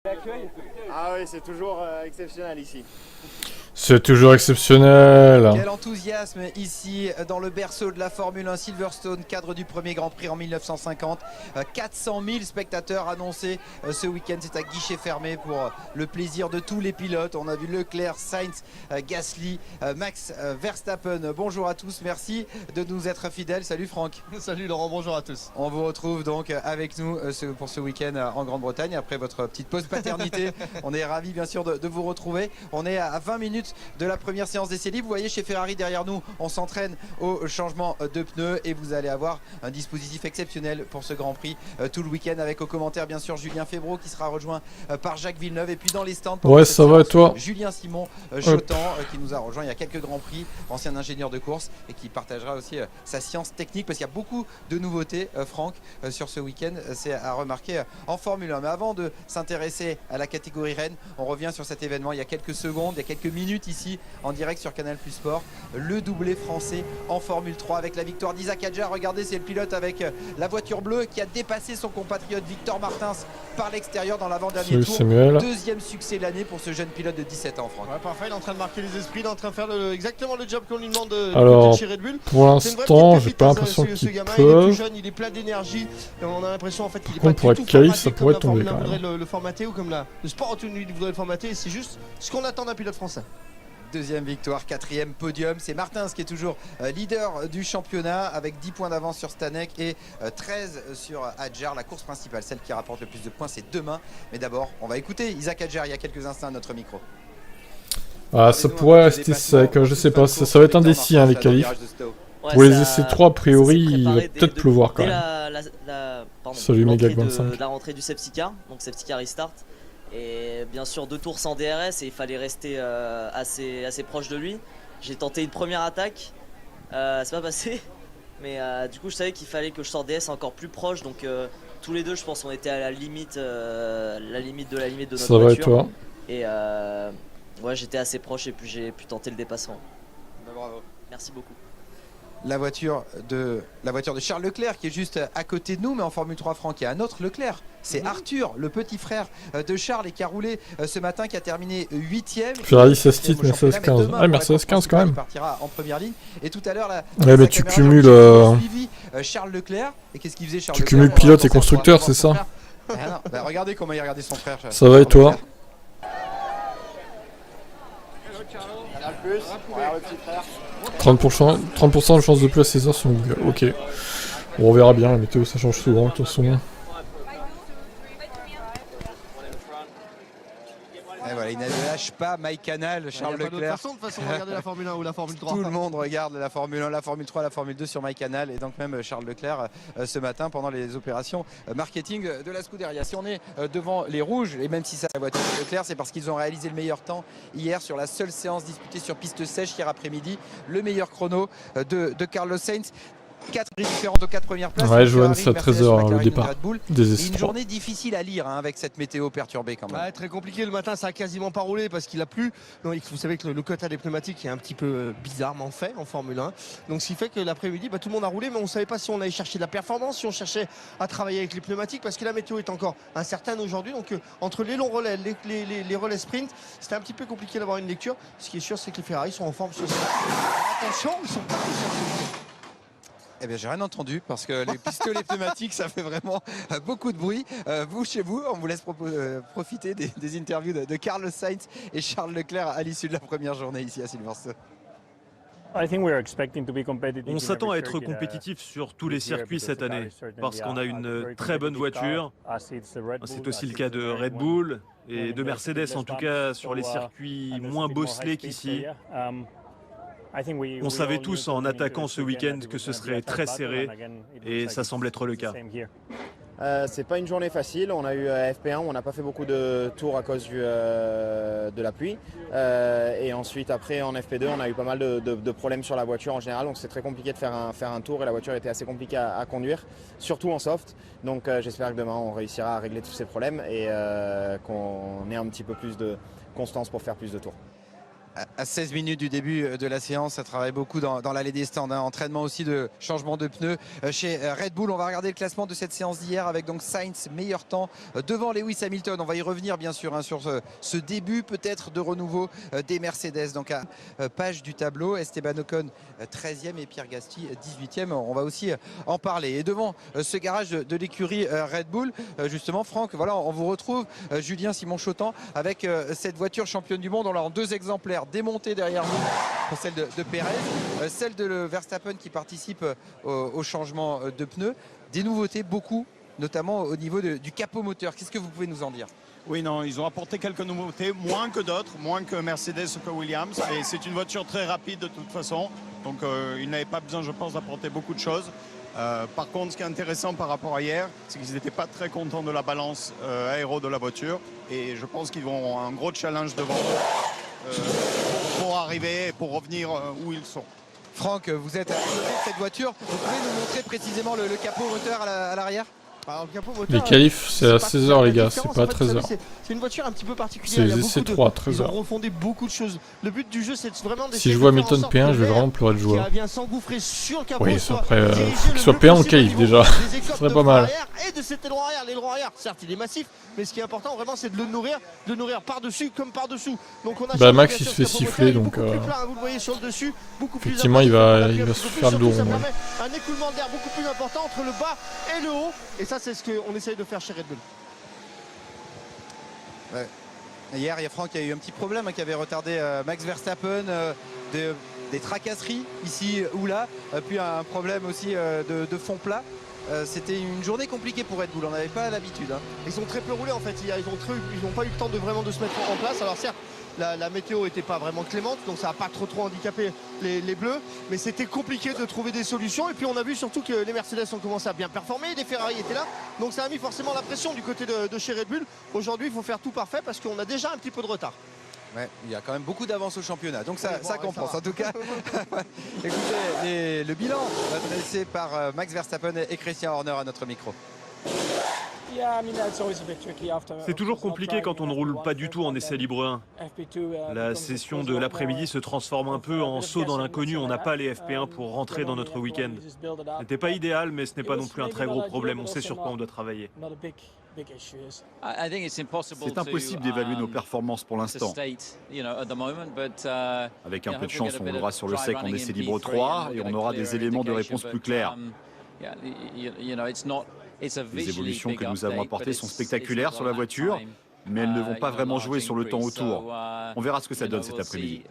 Ah oui, c'est toujours exceptionnel ici. C'est toujours exceptionnel. Quel enthousiasme ici dans le berceau de la Formule 1 Silverstone, cadre du premier Grand Prix en 1950. 400 000 spectateurs annoncés ce week-end. C'est à guichet fermé pour le plaisir de tous les pilotes. On a vu Leclerc, Sainz, Gasly, Max Verstappen. Bonjour à tous, merci de nous être fidèles. Salut Franck. Salut Laurent, bonjour à tous. On vous retrouve donc avec nous pour ce week-end en Grande-Bretagne après votre petite pause paternité. On est ravis bien sûr de vous retrouver. On est à 20 minutes de la première séance d'essai libre. Vous voyez chez Ferrari derrière nous, on s'entraîne au changement de pneus et vous allez avoir un dispositif exceptionnel pour ce Grand Prix tout le week-end avec au commentaire bien sûr Julien Febvreau qui sera rejoint par Jacques Villeneuve et puis dans les stands ouais ça va et toi Julien Simon Chotan qui nous a rejoint il y a quelques Grands Prix, ancien ingénieur de course et qui partagera aussi sa science technique parce qu'il y a beaucoup de nouveautés Franck sur ce week-end, c'est à remarquer en Formule 1. Mais avant de s'intéresser à la catégorie Rennes, on revient sur cet événement il y a quelques secondes, il y a quelques minutes ici en direct sur Canal Plus Sport, le doublé français en Formule 3 avec la victoire d'Isaac Hadjar. Regardez, c'est le pilote avec la voiture bleue qui a dépassé son compatriote Victor Martins par l'extérieur dans l'avant-dernier tour. Samuel. Deuxième succès de l'année pour ce jeune pilote de 17 ans, Franck. Ouais, parfait, il est en train de marquer les esprits, il est en train de faire exactement le job qu'on lui demande Alors, de chez Red Bull. Pour l'instant, j'ai pas l'impression qu'il Il est peut. tout jeune, il est plein d'énergie. On a l'impression en fait qu'il est Contre, pas pour du être tout qualif, formaté ça comme pourrait la tomber Formule 1 quand même. voudrait le formater ou comme le sport automobile voudrait le formater. C'est juste ce qu'on attend d'un pilote français. Deuxième victoire, quatrième podium. C'est Martins qui est toujours leader du championnat avec 10 points d'avance sur Stanek et 13 sur Hadjar. La course principale, celle qui rapporte le plus de points, c'est demain. Mais d'abord, on va écouter Isaac Hadjar il y a quelques instants à notre micro. Ah, ça pourrait rester sec, je sais pas, ça va être indécis hein, les qualifs. Ouais, pour les essais 3, a priori, il va peut-être pleuvoir quand même. Salut Megag25. La rentrée du safety car, donc safety car restart. Et bien sûr 2 tours sans DRS et il fallait rester assez proche de lui. J'ai tenté une première attaque, c'est pas passé. Mais du coup je savais qu'il fallait que je sorte DS encore plus proche. Donc tous les deux je pense on était à la limite de la limite de notre ça voiture. Va et toi? Et ouais j'étais assez proche et puis j'ai pu tenter le dépassement. Bah, bravo. Merci beaucoup. La voiture de Charles Leclerc qui est juste à côté de nous, mais en Formule 3 Franck, il y a un autre Leclerc, c'est Arthur, le petit frère de Charles et qui a roulé ce matin, qui a terminé 8ème. Ferrari 16 titres, Mercedes 15. Ah, Mercedes 15 quand même. Il partira en première ligne. Et tout à l'heure, ouais, mais tu cumules. Suivi Charles Leclerc. Et qu'est-ce qu'il faisait Charles Tu Leclerc? cumules pilote et constructeur, c'est ça? Ah non, bah, regardez comment il regardait son frère. Ça va et toi? Canal Plus, regarde le petit frère. 30% de chance de plus à César sur Google. Ok. Bon, on verra bien, la météo ça change souvent de toute façon. Et voilà, il ne lâche pas MyCanal, Charles Leclerc. De toute façon de regarder la Formule 1 ou la Formule 3. Tout le monde regarde la Formule 1, la Formule 3, la Formule 2 sur MyCanal et donc même Charles Leclerc ce matin pendant les opérations marketing de la Scuderia. Si on est devant les rouges, et même si ça la voiture de Leclerc, c'est parce qu'ils ont réalisé le meilleur temps hier sur la seule séance disputée sur piste sèche hier après-midi. Le meilleur chrono de Carlos Sainz. 4 différentes aux 4 premières places. Ouais, Johan, c'est à 13h le départ des essais. Une journée difficile à lire hein, avec cette météo perturbée quand même. Ouais, très compliqué le matin, ça a quasiment pas roulé parce qu'il a plu. Donc, vous savez que le quota des pneumatiques est un petit peu bizarrement fait en Formule 1. Donc ce qui fait que l'après-midi, tout le monde a roulé, mais on ne savait pas si on allait chercher de la performance, si on cherchait à travailler avec les pneumatiques parce que la météo est encore incertaine aujourd'hui. Donc entre les longs relais, les relais sprint, c'était un petit peu compliqué d'avoir une lecture. Ce qui est sûr, c'est que les Ferrari sont en forme ce soir. Attention, ils sont pas Eh bien, j'ai rien entendu parce que les pistolets pneumatiques, ça fait vraiment beaucoup de bruit. Vous, chez vous, on vous laisse profiter des interviews de Carlos Sainz et Charles Leclerc à l'issue de la première journée ici à Silverstone. On s'attend à être compétitif sur tous les circuits cette année parce qu'on a une très bonne voiture. C'est aussi le cas de Red Bull et de Mercedes, en tout cas sur les circuits moins bosselés qu'ici. On savait tous en attaquant ce week-end que ce serait très serré et ça semble être le cas. C'est pas une journée facile, on a eu FP1 où on n'a pas fait beaucoup de tours à cause de la pluie. Et ensuite après en FP2 on a eu pas mal de problèmes sur la voiture en général, donc c'est très compliqué de faire un tour et la voiture était assez compliquée à conduire, surtout en soft. Donc j'espère que demain on réussira à régler tous ces problèmes et qu'on ait un petit peu plus de constance pour faire plus de tours. À 16 minutes du début de la séance, ça travaille beaucoup dans l'allée des stands. Entraînement aussi de changement de pneus chez Red Bull. On va regarder le classement de cette séance d'hier avec donc Sainz, meilleur temps devant Lewis Hamilton. On va y revenir bien sûr sur ce début peut-être de renouveau des Mercedes. Donc à page du tableau, Esteban Ocon 13e et Pierre Gasly 18e. On va aussi en parler. Et devant ce garage de l'écurie Red Bull, justement Franck, voilà, on vous retrouve Julien Simon-Chautan avec cette voiture championne du monde. On l'a en 2 exemplaires démontée derrière nous, celle de Pérez, celle de Verstappen qui participe au changement de pneus. Des nouveautés, beaucoup, notamment au niveau du capot moteur. Qu'est-ce que vous pouvez nous en dire? Oui, non, ils ont apporté quelques nouveautés, moins que d'autres, moins que Mercedes ou que Williams. Et c'est une voiture très rapide de toute façon. Donc ils n'avaient pas besoin, je pense, d'apporter beaucoup de choses. Par contre, ce qui est intéressant par rapport à hier, c'est qu'ils n'étaient pas très contents de la balance aéro de la voiture. Et je pense qu'ils vont un gros challenge devant eux pour arriver, pour revenir où ils sont. Franck, vous êtes à côté de cette voiture. Vous pouvez nous montrer précisément le capot moteur à l'arrière? Alors, le capot moteur, Les qualifs, c'est à 16h, les gars, c'est pas à 13h. C'est une voiture un petit peu particulière. C'est les essais 3 à 13h. Ils ont refondé beaucoup de choses. Le but du jeu, c'est vraiment d'essayer Si je de vois faire en Hamilton sorte P1, que je vais l'air vraiment pleurer de joie. qui vient s'engouffrer sur le capot. Oui, soit après, dirigé faut le qu'il soit plus P1 en possible qualif au niveau déjà. des écopes Ce serait de pas mal. arrière et de cet aileron arrière. L'aileron arrière, certes, il est massif, mais ce qui est important vraiment, c'est de le nourrir par-dessus comme par-dessous. Donc on a Bah, Max, changé, il se bien fait sûr, ce capot siffler, moteur, donc, il est beaucoup plus plat, hein, vous le voyez sur le dessus, beaucoup plus effectivement, il important, va appuie un se petit peu plus, faire le dos, surtout, ça ouais. permet un écoulement d'air beaucoup plus important entre le bas et le haut. Et ça, c'est ce qu'on essaye de faire chez Red Bull. Ouais. Hier, il y a Franck qui a eu un petit problème qui avait retardé Max Verstappen, des tracasseries ici ou là, puis un problème aussi de fond plat. C'était une journée compliquée pour Red Bull, on n'avait pas l'habitude. Ils ont très peu roulé en fait, ils n'ont pas eu le temps de vraiment de se mettre en place. Alors certes, la météo n'était pas vraiment clémente, donc ça n'a pas trop handicapé les Bleus, mais c'était compliqué de trouver des solutions. Et puis on a vu surtout que les Mercedes ont commencé à bien performer, les Ferrari étaient là, donc ça a mis forcément la pression du côté de chez Red Bull. Aujourd'hui, il faut faire tout parfait parce qu'on a déjà un petit peu de retard. Ouais, il y a quand même beaucoup d'avance au championnat, donc ça, oui, bon, ça compense. En tout cas, écoutez, le bilan dressé par Max Verstappen et Christian Horner à notre micro. C'est toujours compliqué quand on ne roule pas du tout en essai libre 1. La session de l'après-midi se transforme un peu en saut dans l'inconnu. On n'a pas les FP1 pour rentrer dans notre week-end. Ce n'était pas idéal, mais ce n'est pas non plus un très gros problème. On sait sur quoi on doit travailler. C'est impossible d'évaluer nos performances pour l'instant. Avec un peu de chance, on roulera sur le sec en essai libre 3 et on aura des éléments de réponse plus clairs. Les évolutions que nous avons apportées sont spectaculaires sur la voiture, mais elles ne vont pas vraiment jouer sur le temps autour. On verra ce que ça donne cet après-midi.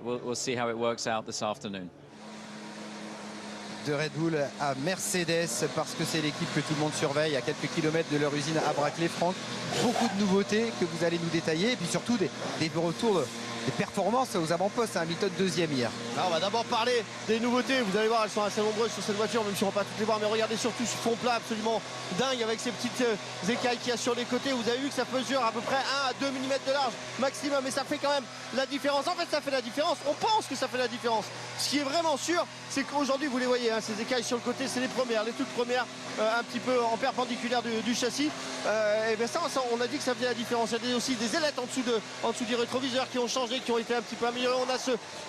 De Red Bull à Mercedes, parce que c'est l'équipe que tout le monde surveille à quelques kilomètres de leur usine à Brackley. Franck, beaucoup de nouveautés que vous allez nous détailler, et puis surtout des retours, des performances aux avant-postes. Hamilton 2e hier. Là, on va d'abord parler des nouveautés. Vous allez voir, elles sont assez nombreuses sur cette voiture, même si on ne va pas toutes les voir, mais regardez surtout ce fond plat absolument dingue avec ces petites écailles qu'il y a sur les côtés. Vous avez vu que ça mesure à peu près 1 à 2 mm de large maximum, et ça fait quand même la différence. En fait, ça fait la différence. On pense que ça fait la différence. Ce qui est vraiment sûr, c'est qu'aujourd'hui, vous les voyez, hein, ces écailles sur le côté, c'est les premières, les toutes premières, un petit peu en perpendiculaire du châssis. Et bien ça, on a dit que ça faisait la différence. Il y a aussi des ailettes en dessous du rétroviseur qui ont changé, qui ont été un petit peu améliorées. On a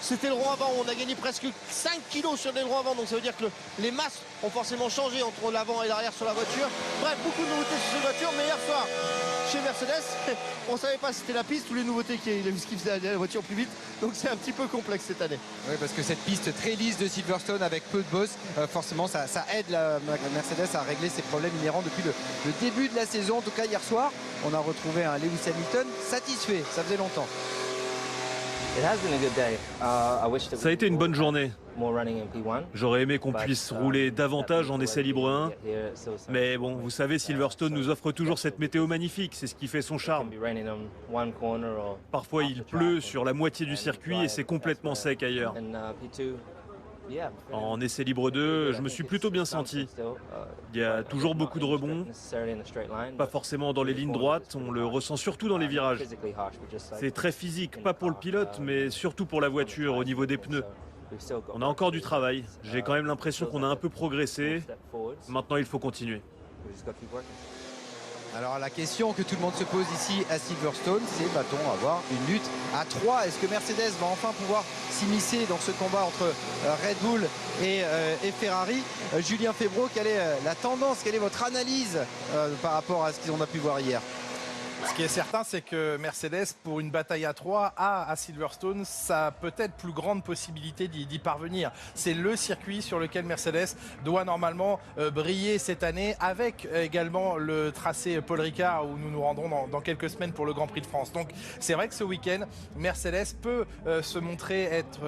cet aileron avant, on a gagné presque 5 kg sur l'aileron avant, donc ça veut dire que les masses ont forcément changé entre l'avant et l'arrière sur la voiture. Bref, beaucoup de nouveautés sur cette voiture, mais hier soir, chez Mercedes, on ne savait pas si c'était la piste ou les nouveautés qui faisaient la voiture plus vite, donc c'est un petit peu complexe cette année. Oui, parce que cette piste très lisse de Silverstone avec peu de boss, forcément ça aide la Mercedes à régler ses problèmes inhérents depuis le début de la saison. En tout cas hier soir, on a retrouvé un Lewis Hamilton satisfait, ça faisait longtemps. Ça a été une bonne journée. J'aurais aimé qu'on puisse rouler davantage en essai libre 1. Mais bon, vous savez, Silverstone nous offre toujours cette météo magnifique, c'est ce qui fait son charme. Parfois il pleut sur la moitié du circuit et c'est complètement sec ailleurs. En essai libre 2, je me suis plutôt bien senti. Il y a toujours beaucoup de rebonds, pas forcément dans les lignes droites, on le ressent surtout dans les virages. C'est très physique, pas pour le pilote, mais surtout pour la voiture, au niveau des pneus. On a encore du travail, j'ai quand même l'impression qu'on a un peu progressé. Maintenant, il faut continuer. Alors la question que tout le monde se pose ici à Silverstone, c'est va-t-on avoir une lutte à 3? Est-ce que Mercedes va enfin pouvoir s'immiscer dans ce combat entre Red Bull et Ferrari? Julien Febvreau, quelle est la tendance? Quelle est votre analyse par rapport à ce qu'on a pu voir hier? Ce qui est certain, c'est que Mercedes, pour une bataille à 3, a à Silverstone sa peut-être plus grande possibilité d'y parvenir. C'est le circuit sur lequel Mercedes doit normalement briller cette année, avec également le tracé Paul Ricard où nous nous rendrons dans quelques semaines pour le Grand Prix de France. Donc c'est vrai que ce week-end, Mercedes peut se montrer être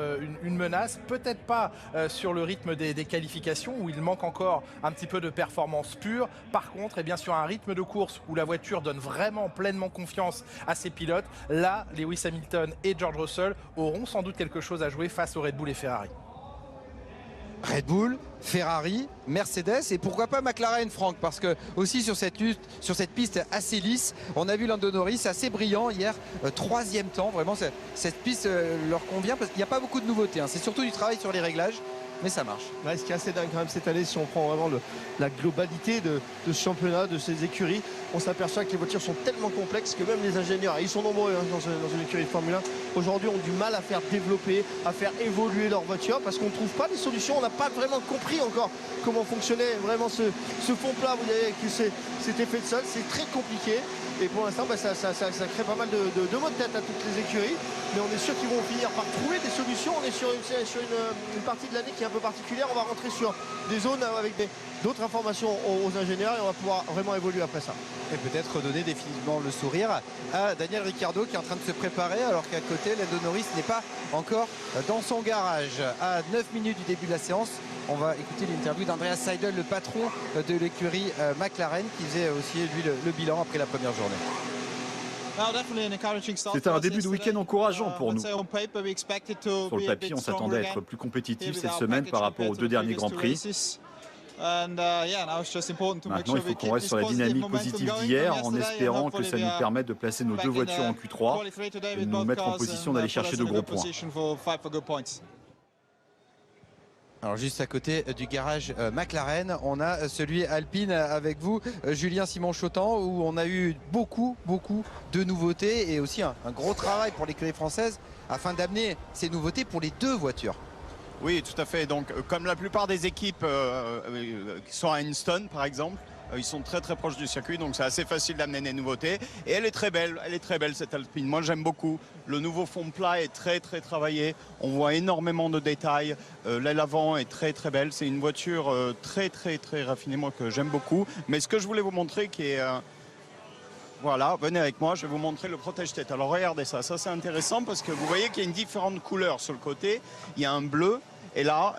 une menace, peut-être pas sur le rythme des qualifications où il manque encore un petit peu de performance pure. Par contre, eh bien, sur un rythme de course où la voiture donne vraiment pleinement confiance à ses pilotes, là, Lewis Hamilton et George Russell auront sans doute quelque chose à jouer face aux Red Bull et Ferrari. Red Bull, Ferrari, Mercedes et pourquoi pas McLaren, Franck, parce que aussi sur cette lutte, sur cette piste assez lisse, on a vu Lando Norris assez brillant hier, 3e temps, vraiment cette piste leur convient parce qu'il n'y a pas beaucoup de nouveautés, hein. C'est surtout du travail sur les réglages, mais ça marche. Ouais, ce qui est assez dingue quand même cette année, si on prend vraiment la globalité de ce championnat, de ces écuries, on s'aperçoit que les voitures sont tellement complexes que même les ingénieurs, et ils sont nombreux hein, dans une écurie de Formule 1, aujourd'hui ont du mal à faire développer, à faire évoluer leur voiture parce qu'on ne trouve pas des solutions, on n'a pas vraiment compris encore comment fonctionnait vraiment ce fond plat, vous voyez, avec cet effet de sol, c'est très compliqué. Et pour l'instant, ça crée pas mal de maux de tête à toutes les écuries. Mais on est sûr qu'ils vont finir par trouver des solutions. On est sur une partie de l'année qui est un peu particulière. On va rentrer sur des zones avec d'autres informations aux ingénieurs et on va pouvoir vraiment évoluer après ça. Et peut-être redonner définitivement le sourire à Daniel Ricciardo qui est en train de se préparer alors qu'à côté, Lando Norris n'est pas encore dans son garage. À 9 minutes du début de la séance, on va écouter l'interview d'Andreas Seidel, le patron de l'écurie McLaren, qui faisait aussi lui le bilan après la première journée. C'était un début de week-end encourageant pour nous. Sur le papier, on s'attendait à être plus compétitif cette semaine par rapport aux 2 derniers Grands Prix. Maintenant, il faut qu'on reste sur la dynamique positive d'hier en espérant que ça nous permette de placer nos 2 voitures en Q3 et de nous mettre en position d'aller chercher de gros points. Alors juste à côté du garage McLaren, on a celui Alpine avec vous, Julien Simon-Chautan, où on a eu beaucoup de nouveautés et aussi un gros travail pour l'écurie française afin d'amener ces nouveautés pour les 2 voitures. Oui, tout à fait. Donc, comme la plupart des équipes qui sont à Hindstone, par exemple, ils sont très proches du circuit, donc c'est assez facile d'amener des nouveautés. Et elle est très belle cette Alpine. Moi, j'aime beaucoup. Le nouveau fond plat est très travaillé. On voit énormément de détails. L'aile avant est très belle. C'est une voiture très raffinée, moi, que j'aime beaucoup. Mais ce que je voulais vous montrer qui est... Voilà, venez avec moi, je vais vous montrer le protège-tête. Alors regardez ça c'est intéressant parce que vous voyez qu'il y a une différente couleur sur le côté. Il y a un bleu et là,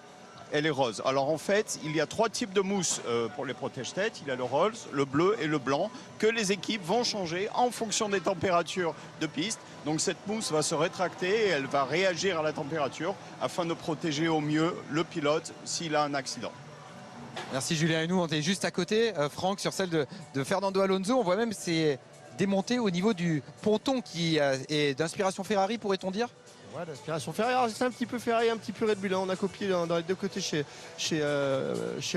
elle est rose. Alors en fait, il y a 3 types de mousse pour les protège-têtes. Il y a le rose, le bleu et le blanc que les équipes vont changer en fonction des températures de piste. Donc cette mousse va se rétracter et elle va réagir à la température afin de protéger au mieux le pilote s'il a un accident. Merci Julien et nous, on est juste à côté, Franck, sur celle de Fernando Alonso. On voit même c'est démonté au niveau du ponton qui est d'inspiration Ferrari, pourrait-on dire? Ouais, d'inspiration Ferrari. C'est un petit peu Ferrari, un petit peu Red Bull. On a copié dans les 2 côtés chez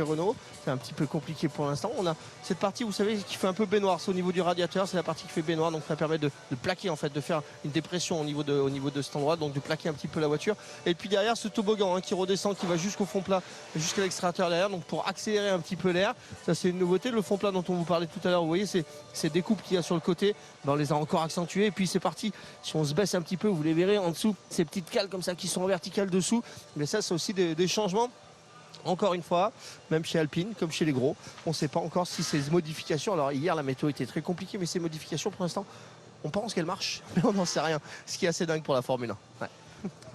Renault. C'est un petit peu compliqué pour l'instant. On a cette partie, vous savez, qui fait un peu baignoire. C'est au niveau du radiateur, c'est la partie qui fait baignoire. Donc ça permet de plaquer, en fait, de faire une dépression au niveau de cet endroit. Donc de plaquer un petit peu la voiture. Et puis derrière, ce toboggan qui redescend, qui va jusqu'au fond plat, jusqu'à l'extracteur derrière. Donc pour accélérer un petit peu l'air. Ça, c'est une nouveauté. Le fond plat dont on vous parlait tout à l'heure, vous voyez, ces découpes qu'il y a sur le côté, ben, on les a encore accentuées. Et puis c'est parti. Si on se baisse un petit peu, vous les verrez en dessous. Ces petites cales comme ça qui sont en verticale dessous, mais ça c'est aussi des changements. Encore une fois, même chez Alpine comme chez les gros, on ne sait pas encore si ces modifications, alors hier la météo était très compliquée, mais ces modifications pour l'instant on pense qu'elles marchent mais on n'en sait rien, ce qui est assez dingue pour la Formule 1. Ouais.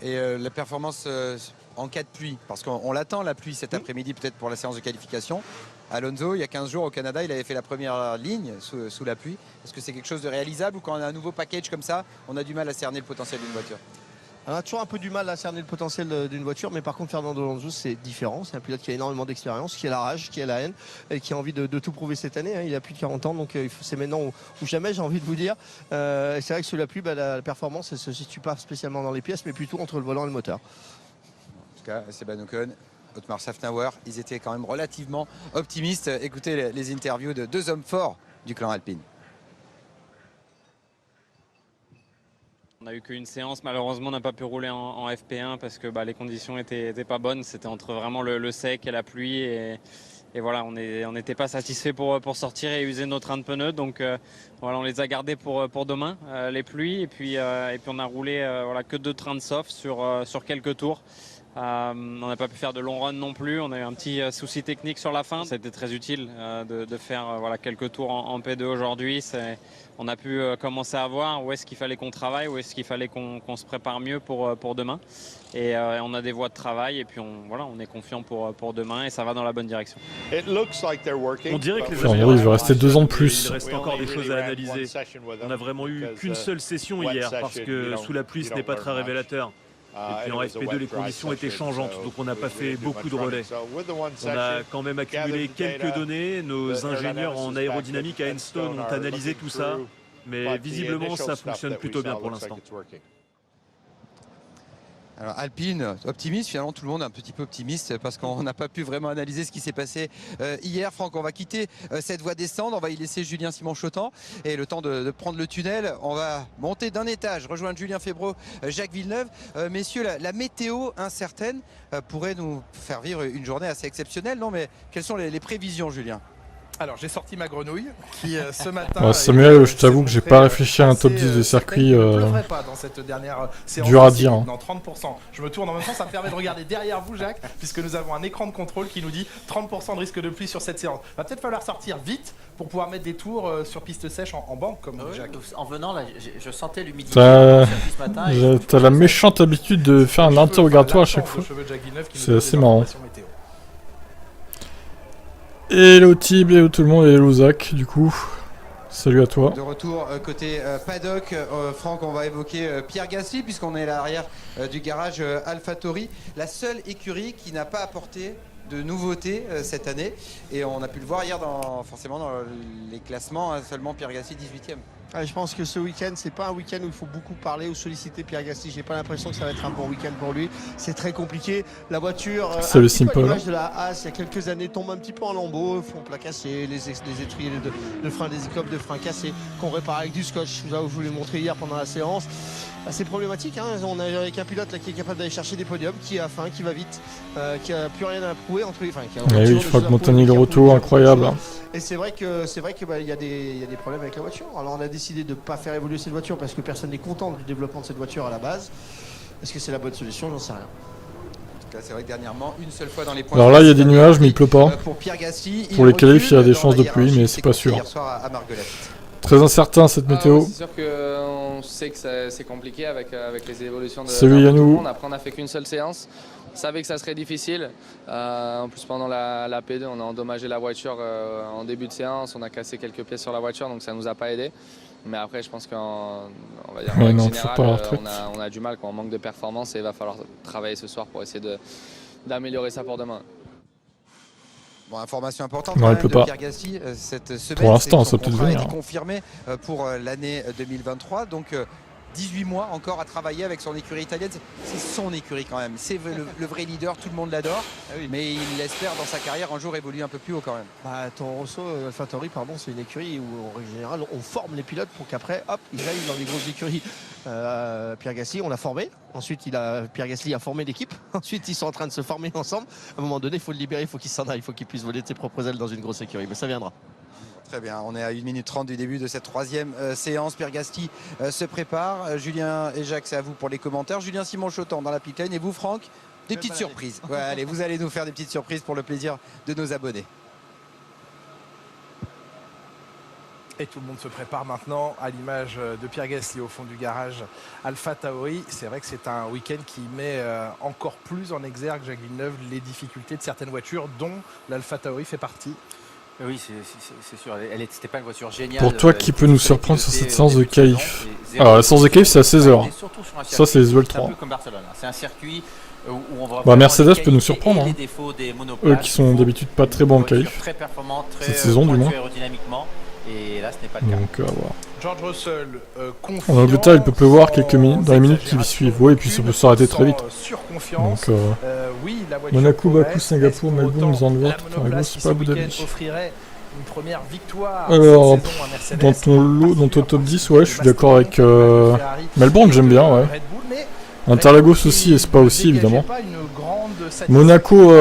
Et la performance en cas de pluie, parce qu'on l'attend la pluie cet après-midi peut-être pour la séance de qualification. Alonso, il y a 15 jours au Canada, il avait fait la première ligne sous la pluie. Est-ce que c'est quelque chose de réalisable ou quand on a un nouveau package comme ça, on a du mal à cerner le potentiel d'une voiture? On a toujours un peu du mal à cerner le potentiel d'une voiture, mais par contre Fernando Alonso c'est différent, c'est un pilote qui a énormément d'expérience, qui a la rage, qui a la haine et qui a envie de tout prouver cette année, hein. Il a plus de 40 ans donc c'est maintenant ou jamais, j'ai envie de vous dire. C'est vrai que sous la pluie, la performance elle se situe pas spécialement dans les pièces mais plutôt entre le volant et le moteur. En tout cas, Esteban Ocon, Otmar Szafnauer, ils étaient quand même relativement optimistes. Écoutez les interviews de 2 hommes forts du clan Alpine. On n'a eu qu'une séance, malheureusement on n'a pas pu rouler en FP1 parce que les conditions étaient pas bonnes, c'était entre vraiment le sec et la pluie et voilà, on n'était pas satisfait pour sortir et user nos trains de pneus, donc voilà, on les a gardés pour demain, les pluies, et puis on a roulé que 2 trains de soft sur quelques tours. On n'a pas pu faire de long run non plus, on a eu un petit souci technique sur la fin. Ça a été très utile de faire quelques tours en P2 aujourd'hui. On a pu commencer à voir où est-ce qu'il fallait qu'on travaille, où est-ce qu'il fallait qu'on se prépare mieux pour demain. Et on a des voies de travail et puis on est confiant pour demain et ça va dans la bonne direction. On dirait que les il va rester 2 ans de plus. Il reste encore des choses à analyser. On n'a vraiment eu qu'une seule session hier parce que sous la pluie ce n'est pas très révélateur. Et puis en FP2 les conditions étaient changeantes, donc on n'a pas fait beaucoup de relais. On a quand même accumulé quelques données, nos ingénieurs en aérodynamique à Enstone ont analysé tout ça, mais visiblement ça fonctionne plutôt bien pour l'instant. Alors Alpine, optimiste, finalement tout le monde est un petit peu optimiste parce qu'on n'a pas pu vraiment analyser ce qui s'est passé hier. Franck, on va quitter cette voie descendre, on va y laisser Julien Simon-Chotan et le temps de prendre le tunnel, on va monter d'un étage, rejoindre Julien Febvreau, Jacques Villeneuve. Messieurs, la météo incertaine pourrait nous faire vivre une journée assez exceptionnelle, non? Mais quelles sont les prévisions, Julien? Alors j'ai sorti ma grenouille qui ce matin... Samuel, je t'avoue que j'ai pas réfléchi à un top 10 de circuit pas dans cette dernière dur à dire. Dans 30%. Je me tourne en même temps, ça me permet de regarder derrière vous Jacques, puisque nous avons un écran de contrôle qui nous dit 30% de risque de pluie sur cette séance. Va peut-être falloir sortir vite pour pouvoir mettre des tours sur piste sèche en banque comme Jacques. En venant là, je sentais l'humidité. T'as la méchante habitude de faire un interrogatoire à chaque fois. C'est assez marrant. Hello Tib, hello tout le monde, et hello Zach, du coup, salut à toi. De retour côté paddock, Franck, on va évoquer Pierre Gasly puisqu'on est à l'arrière du garage AlphaTauri, la seule écurie qui n'a pas apporté de nouveautés cette année, et on a pu le voir hier forcément dans les classements, seulement Pierre Gasly 18e. Je pense que ce week-end, c'est pas un week-end où il faut beaucoup parler ou solliciter Pierre Gasly. J'ai pas l'impression que ça va être un bon week-end pour lui. C'est très compliqué. La voiture, c'est le simple. L'image de la Haas, il y a quelques années, tombe un petit peu en lambeaux, font plat cassé, les étriers de frein, des écopes de frein cassés, qu'on répare avec du scotch. Là où je vous l'ai montré hier pendant la séance. C'est problématique, hein. On a avec un pilote là, qui est capable d'aller chercher des podiums, qui a faim, qui va vite, qui a plus rien à prouver entre les. Oui, je crois que Montagny le retour incroyable. Hein. Et c'est vrai que il y a des problèmes avec la voiture. Alors on a décidé de ne pas faire évoluer cette voiture parce que personne n'est content du développement de cette voiture à la base. Est-ce que c'est la bonne solution? J'en sais rien. C'est vrai que dernièrement, une seule fois dans les points. Alors là, il y a des nuages, mais il pleut pas. Pour Pierre Gasly, pour les qualifs, il y a des chances de pluie, mais c'est pas sûr. Très incertain cette météo. C'est sûr qu'on sait que c'est compliqué avec les évolutions de Salut Yannou. Après on n'a fait qu'une seule séance. On savait que ça serait difficile. En plus pendant la P2 on a endommagé la voiture en début de séance. On a cassé quelques pièces sur la voiture donc ça nous a pas aidé. Mais après je pense qu'en général on a du mal quand on manque de performance et il va falloir travailler ce soir pour essayer d'améliorer ça pour demain. Bon, information importante non, de Pierre Gasly cette semaine. Pour l'instant, ça peut devenir confirmé pour l'année 2023. Donc 18 mois encore à travailler avec son écurie italienne. C'est son écurie quand même. C'est le vrai leader, tout le monde l'adore. Mais il espère dans sa carrière un jour évoluer un peu plus haut quand même. Toro Rosso, AlphaTauri, pardon, c'est une écurie où en général on forme les pilotes pour qu'après, hop, ils aillent dans les grosses écuries. Pierre Gasly, on l'a formé. Ensuite, Pierre Gasly a formé l'équipe. Ensuite, ils sont en train de se former ensemble. À un moment donné, il faut le libérer, il faut qu'il s'en aille, il faut qu'il puisse voler de ses propres ailes dans une grosse écurie. Mais ça viendra. Très bien, on est à 1 minute 30 du début de cette troisième séance. Pierre Gasly se prépare. Julien et Jacques, c'est à vous pour les commentaires. Julien Simon-Chotan dans la pit lane et vous, Franck, des petites surprises. Ouais, allez, vous allez nous faire des petites surprises pour le plaisir de nos abonnés. Et tout le monde se prépare maintenant à l'image de Pierre Gasly au fond du garage AlphaTauri. C'est vrai que c'est un week-end qui met encore plus en exergue, Jacques Villeneuve, les difficultés de certaines voitures dont l'AlphaTauri fait partie. Oui, c'est sûr. C'était pas une voiture géniale. Pour toi, qui peut nous surprendre sur cette séance de qualif? Alors, la séance de qualif, c'est à 16h. Ça, c'est les UL3. C'est un peu comme Barcelone. C'est un circuit où on va Mercedes peut nous surprendre. Hein. Eux qui sont d'habitude pas très bons en qualif. Très performant, très cette saison, du moins. Aérodynamiquement. Et là, ce n'est pas le cas. Donc, à voir. George Russell, confiant, en Angleterre, il peut pleuvoir quelques minutes, dans les minutes qui suivent. Ouais, et puis ça peut s'arrêter très vite. Donc, oui, Monaco, Bakou, Singapour, Melbourne, Zandvoort, Paraguay, c'est pas Abu Dhabi. Offrirait une première victoire Alors, cette saison à Mercedes. dans ton top 10, ouais, je suis d'accord avec Melbourne, j'aime bien, ouais. Interlagos aussi, et Spa aussi, évidemment. Monaco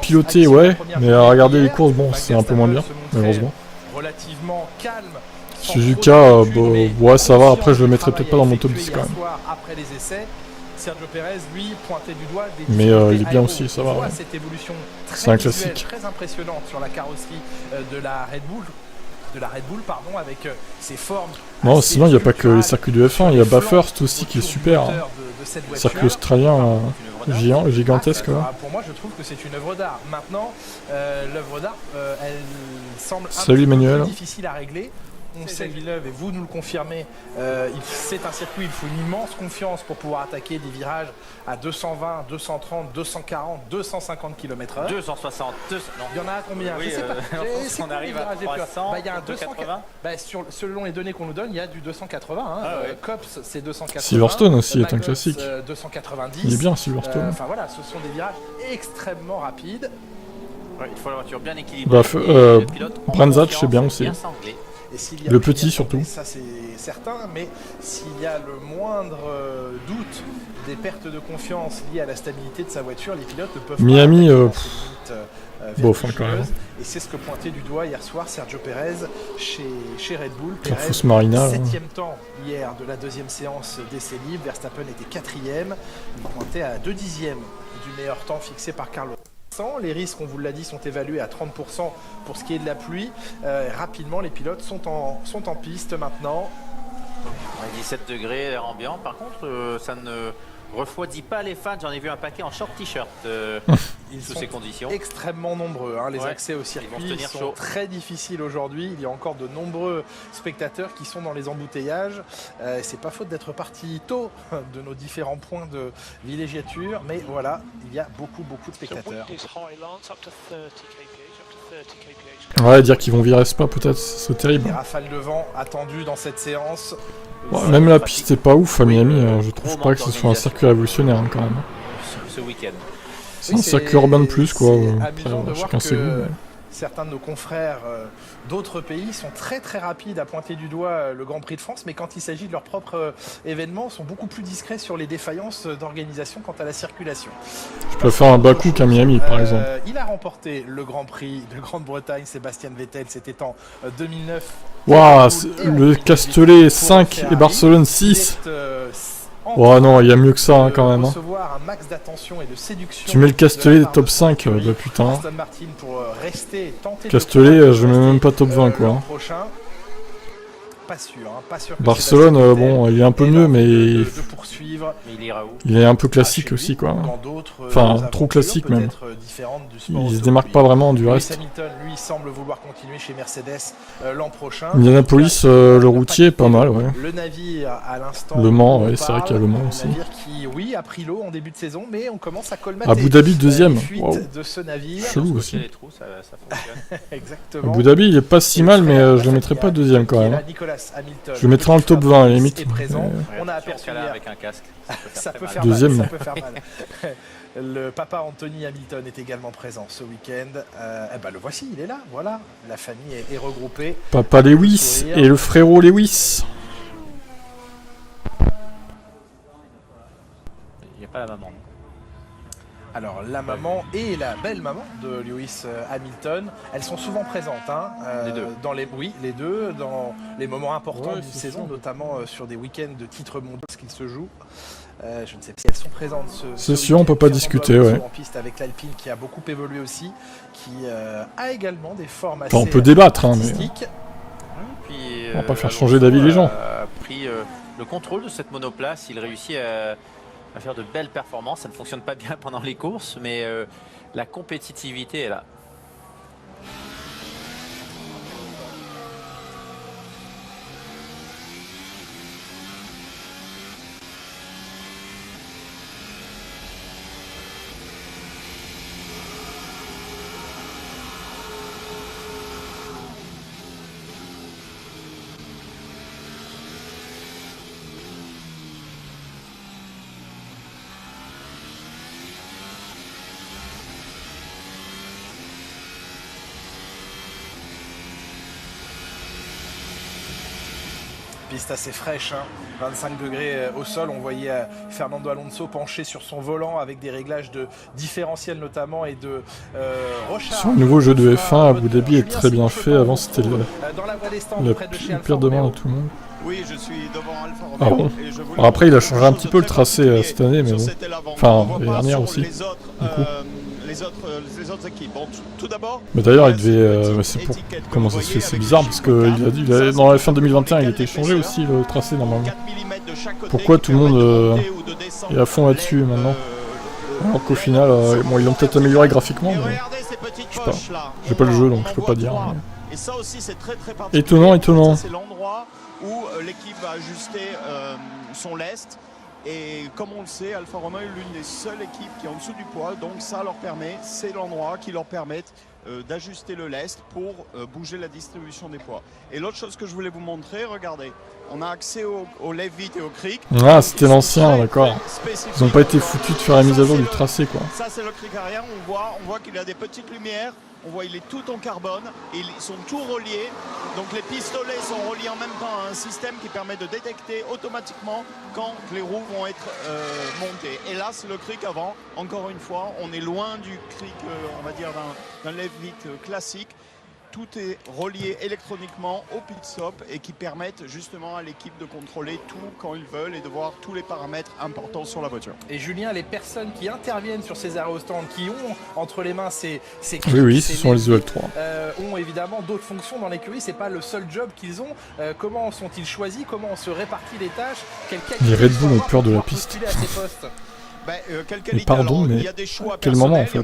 piloté, ouais, mais à regarder les courses, bon, c'est un peu moins bien, malheureusement. Relativement calme. Suzuka, ouais, ça va, après je le mettrai peut-être pas dans mon top 10 quand même. Après les essais, Sergio Pérez, lui, pointait du doigt des mais il est bien aussi, ça va. Ouais. Cette évolution c'est un classique. Très impressionnante sur la carrosserie de la Red Bull. Pardon, avec ses formes. Non, sinon il n'y a pas que les circuits de F1, il y a Bathurst aussi qui est super. Circuit australien gigantesque. Pour moi, je trouve que c'est une œuvre d'art. Maintenant, l'œuvre d'art, elle semble Salut, Emmanuel. difficile à régler. On sait Villeneuve, et vous nous le confirmez, c'est un circuit, il faut une immense confiance pour pouvoir attaquer des virages à 220, 230, 240, 250 km/h. 260, non. Il y en a à combien? Oui, je sais pas. On arrive à 300, il y a un 280. Selon les données qu'on nous donne, il y a du 280. Cops, c'est 280. Silverstone aussi est un classique. 290. Il est bien, Silverstone. Enfin voilà, ce sont des virages extrêmement rapides. Il faut la voiture bien équilibrée. Branzach, c'est bien aussi. Le petit surtout. Ça c'est certain, mais s'il y a le moindre doute des pertes de confiance liées à la stabilité de sa voiture, les pilotes ne peuvent Miami, bof quand même. Et c'est ce que pointait du doigt hier soir Sergio Pérez chez Red Bull. Pérez, Marina, 7e temps hier de la deuxième séance d'essai libre. Verstappen était 4e. Il pointait à 2 dixièmes du meilleur temps fixé par Carlos. Les risques, on vous l'a dit, sont évalués à 30% pour ce qui est de la pluie. Rapidement, les pilotes sont en piste maintenant. 17 degrés, l'air ambiant. Par contre, ça ne refroidit pas les fans. J'en ai vu un paquet en short t-shirt sous ces conditions. Extrêmement nombreux. Les accès au circuit sont très difficiles aujourd'hui. Il y a encore de nombreux spectateurs qui sont dans les embouteillages. C'est pas faute d'être parti tôt de nos différents points de villégiature, mais voilà, il y a beaucoup de spectateurs. Ouais, dire qu'ils vont virer Spa peut-être, c'est terrible. Les rafales de vent attendues dans cette séance. Ouais, même la piste est pas ouf à Miami, je trouve pas que ce soit un circuit révolutionnaire quand même. Ce week-end. C'est un circuit urbain de plus quoi. Amusant de voir chacun ses goûts. Certains de nos confrères d'autres pays sont très rapides à pointer du doigt le Grand Prix de France, mais quand il s'agit de leur propre événement, sont beaucoup plus discrets sur les défaillances d'organisation quant à la circulation. Je préfère un Bakou qu'un Miami par exemple. Il a remporté le Grand Prix de Grande-Bretagne, Sébastien Vettel, c'était en 2009. Waouh, le Castellet 5 et Barcelone 6. Oh non, il y a mieux que ça quand même. Tu mets le Castellet top 5, bah putain. Castellet, je mets même pas top 20 quoi. Pas sûr. Barcelone, bon, il est un peu mieux, mais il est un peu classique aussi quoi. Enfin, trop classique même. Il se démarque pas vraiment du reste. Hamilton, lui, semble vouloir continuer chez Mercedes l'an prochain. Indianapolis, le routier est pas mal, ouais. Le navire à l'instant. Le Mans, ouais, c'est vrai qu'il y a le Mans aussi. Le navire qui, oui, a pris l'eau en début de saison, mais on commence à colmater. Abu Dhabi deuxième. Wow. De ce navire. Chelou aussi. Exactement. Abu Dhabi, il est pas si mal, mais je le mettrais pas deuxième quand même. Je le mettrais en top 20 à la limite. On a aperçu avec un casque. Ça peut faire deuxième. mal. Ça peut faire mal. Le papa Anthony Hamilton est également présent ce week-end. Le voici, il est là. Voilà, la famille est regroupée. Papa Lewis et le frérot Lewis. Il n'y a pas la maman. Alors la maman et la belle maman de Lewis Hamilton, elles sont souvent présentes. Les deux. Les deux dans les moments importants d'une saison, notamment sur des week-ends de titres mondiaux qu'il se joue. Je ne sais pas si elles sont présentes. C'est sûr, on peut pas discuter, ouais. En piste avec l'Alpine qui a beaucoup évolué aussi, qui a également des formes assez on peut débattre, mais puis, on va pas faire changer d'avis les gens. A pris le contrôle de cette monoplace, il réussit à faire de belles performances. Ça ne fonctionne pas bien pendant les courses, mais la compétitivité est là. piste assez fraîche, hein. 25 degrés au sol. On voyait Fernando Alonso penché sur son volant avec des réglages de différentiel notamment et de recharge. Sur le nouveau jeu de F1, Abu Dhabi est très bien fait. Avant, c'était la pire demande à tout le monde. Oui, je suis devant Alfa Romeo. Ah bon. Alors après, il a changé un petit peu le tracé cette année, mais bon. Enfin, l'année dernière aussi. Les autres équipes. Bon, tout d'abord. Mais d'ailleurs, il devait. Comment ça se fait? C'est bizarre parce que dans la fin 2021, il était changé aussi le tracé normalement. Pourquoi tout le monde est à fond là-dessus maintenant? Alors qu'au final, bon, ils l'ont peut-être amélioré graphiquement, mais je sais pas. J'ai pas le jeu donc je peux pas dire. Et ça aussi, c'est très particulier. Étonnant. C'est l'endroit où l'équipe va ajuster son lest. Et comme on le sait, Alfa Romeo est l'une des seules équipes qui est en dessous du poids, donc ça leur permet, c'est l'endroit qui leur permet d'ajuster le lest pour bouger la distribution des poids. Et l'autre chose que je voulais vous montrer, regardez, on a accès au Leavitt et au Creek. Ah, c'était l'ancien, d'accord. Ils n'ont pas été foutus de faire la mise à jour du tracé, quoi. Ça, c'est le Creek arrière, on voit qu'il a des petites lumières. On voit il est tout en carbone, et ils sont tous reliés. Donc les pistolets sont reliés en même temps à un système qui permet de détecter automatiquement quand les roues vont être montées. Et là c'est le Creek avant, encore une fois, on est loin du Creek, on va dire d'un Leavitt classique. Tout est relié électroniquement au pit stop et qui permettent justement à l'équipe de contrôler tout quand ils veulent et de voir tous les paramètres importants sur la voiture. Et Julien, les personnes qui interviennent sur ces arrêts au stand, qui ont entre les mains ces oui, ce sont les EL3. Ont évidemment d'autres fonctions dans l'écurie, c'est pas le seul job qu'ils ont. Comment sont-ils choisis? Comment on se répartit les tâches? Les Red Bull ont peur de la piste. Mais pardon, mais à quel moment en fait?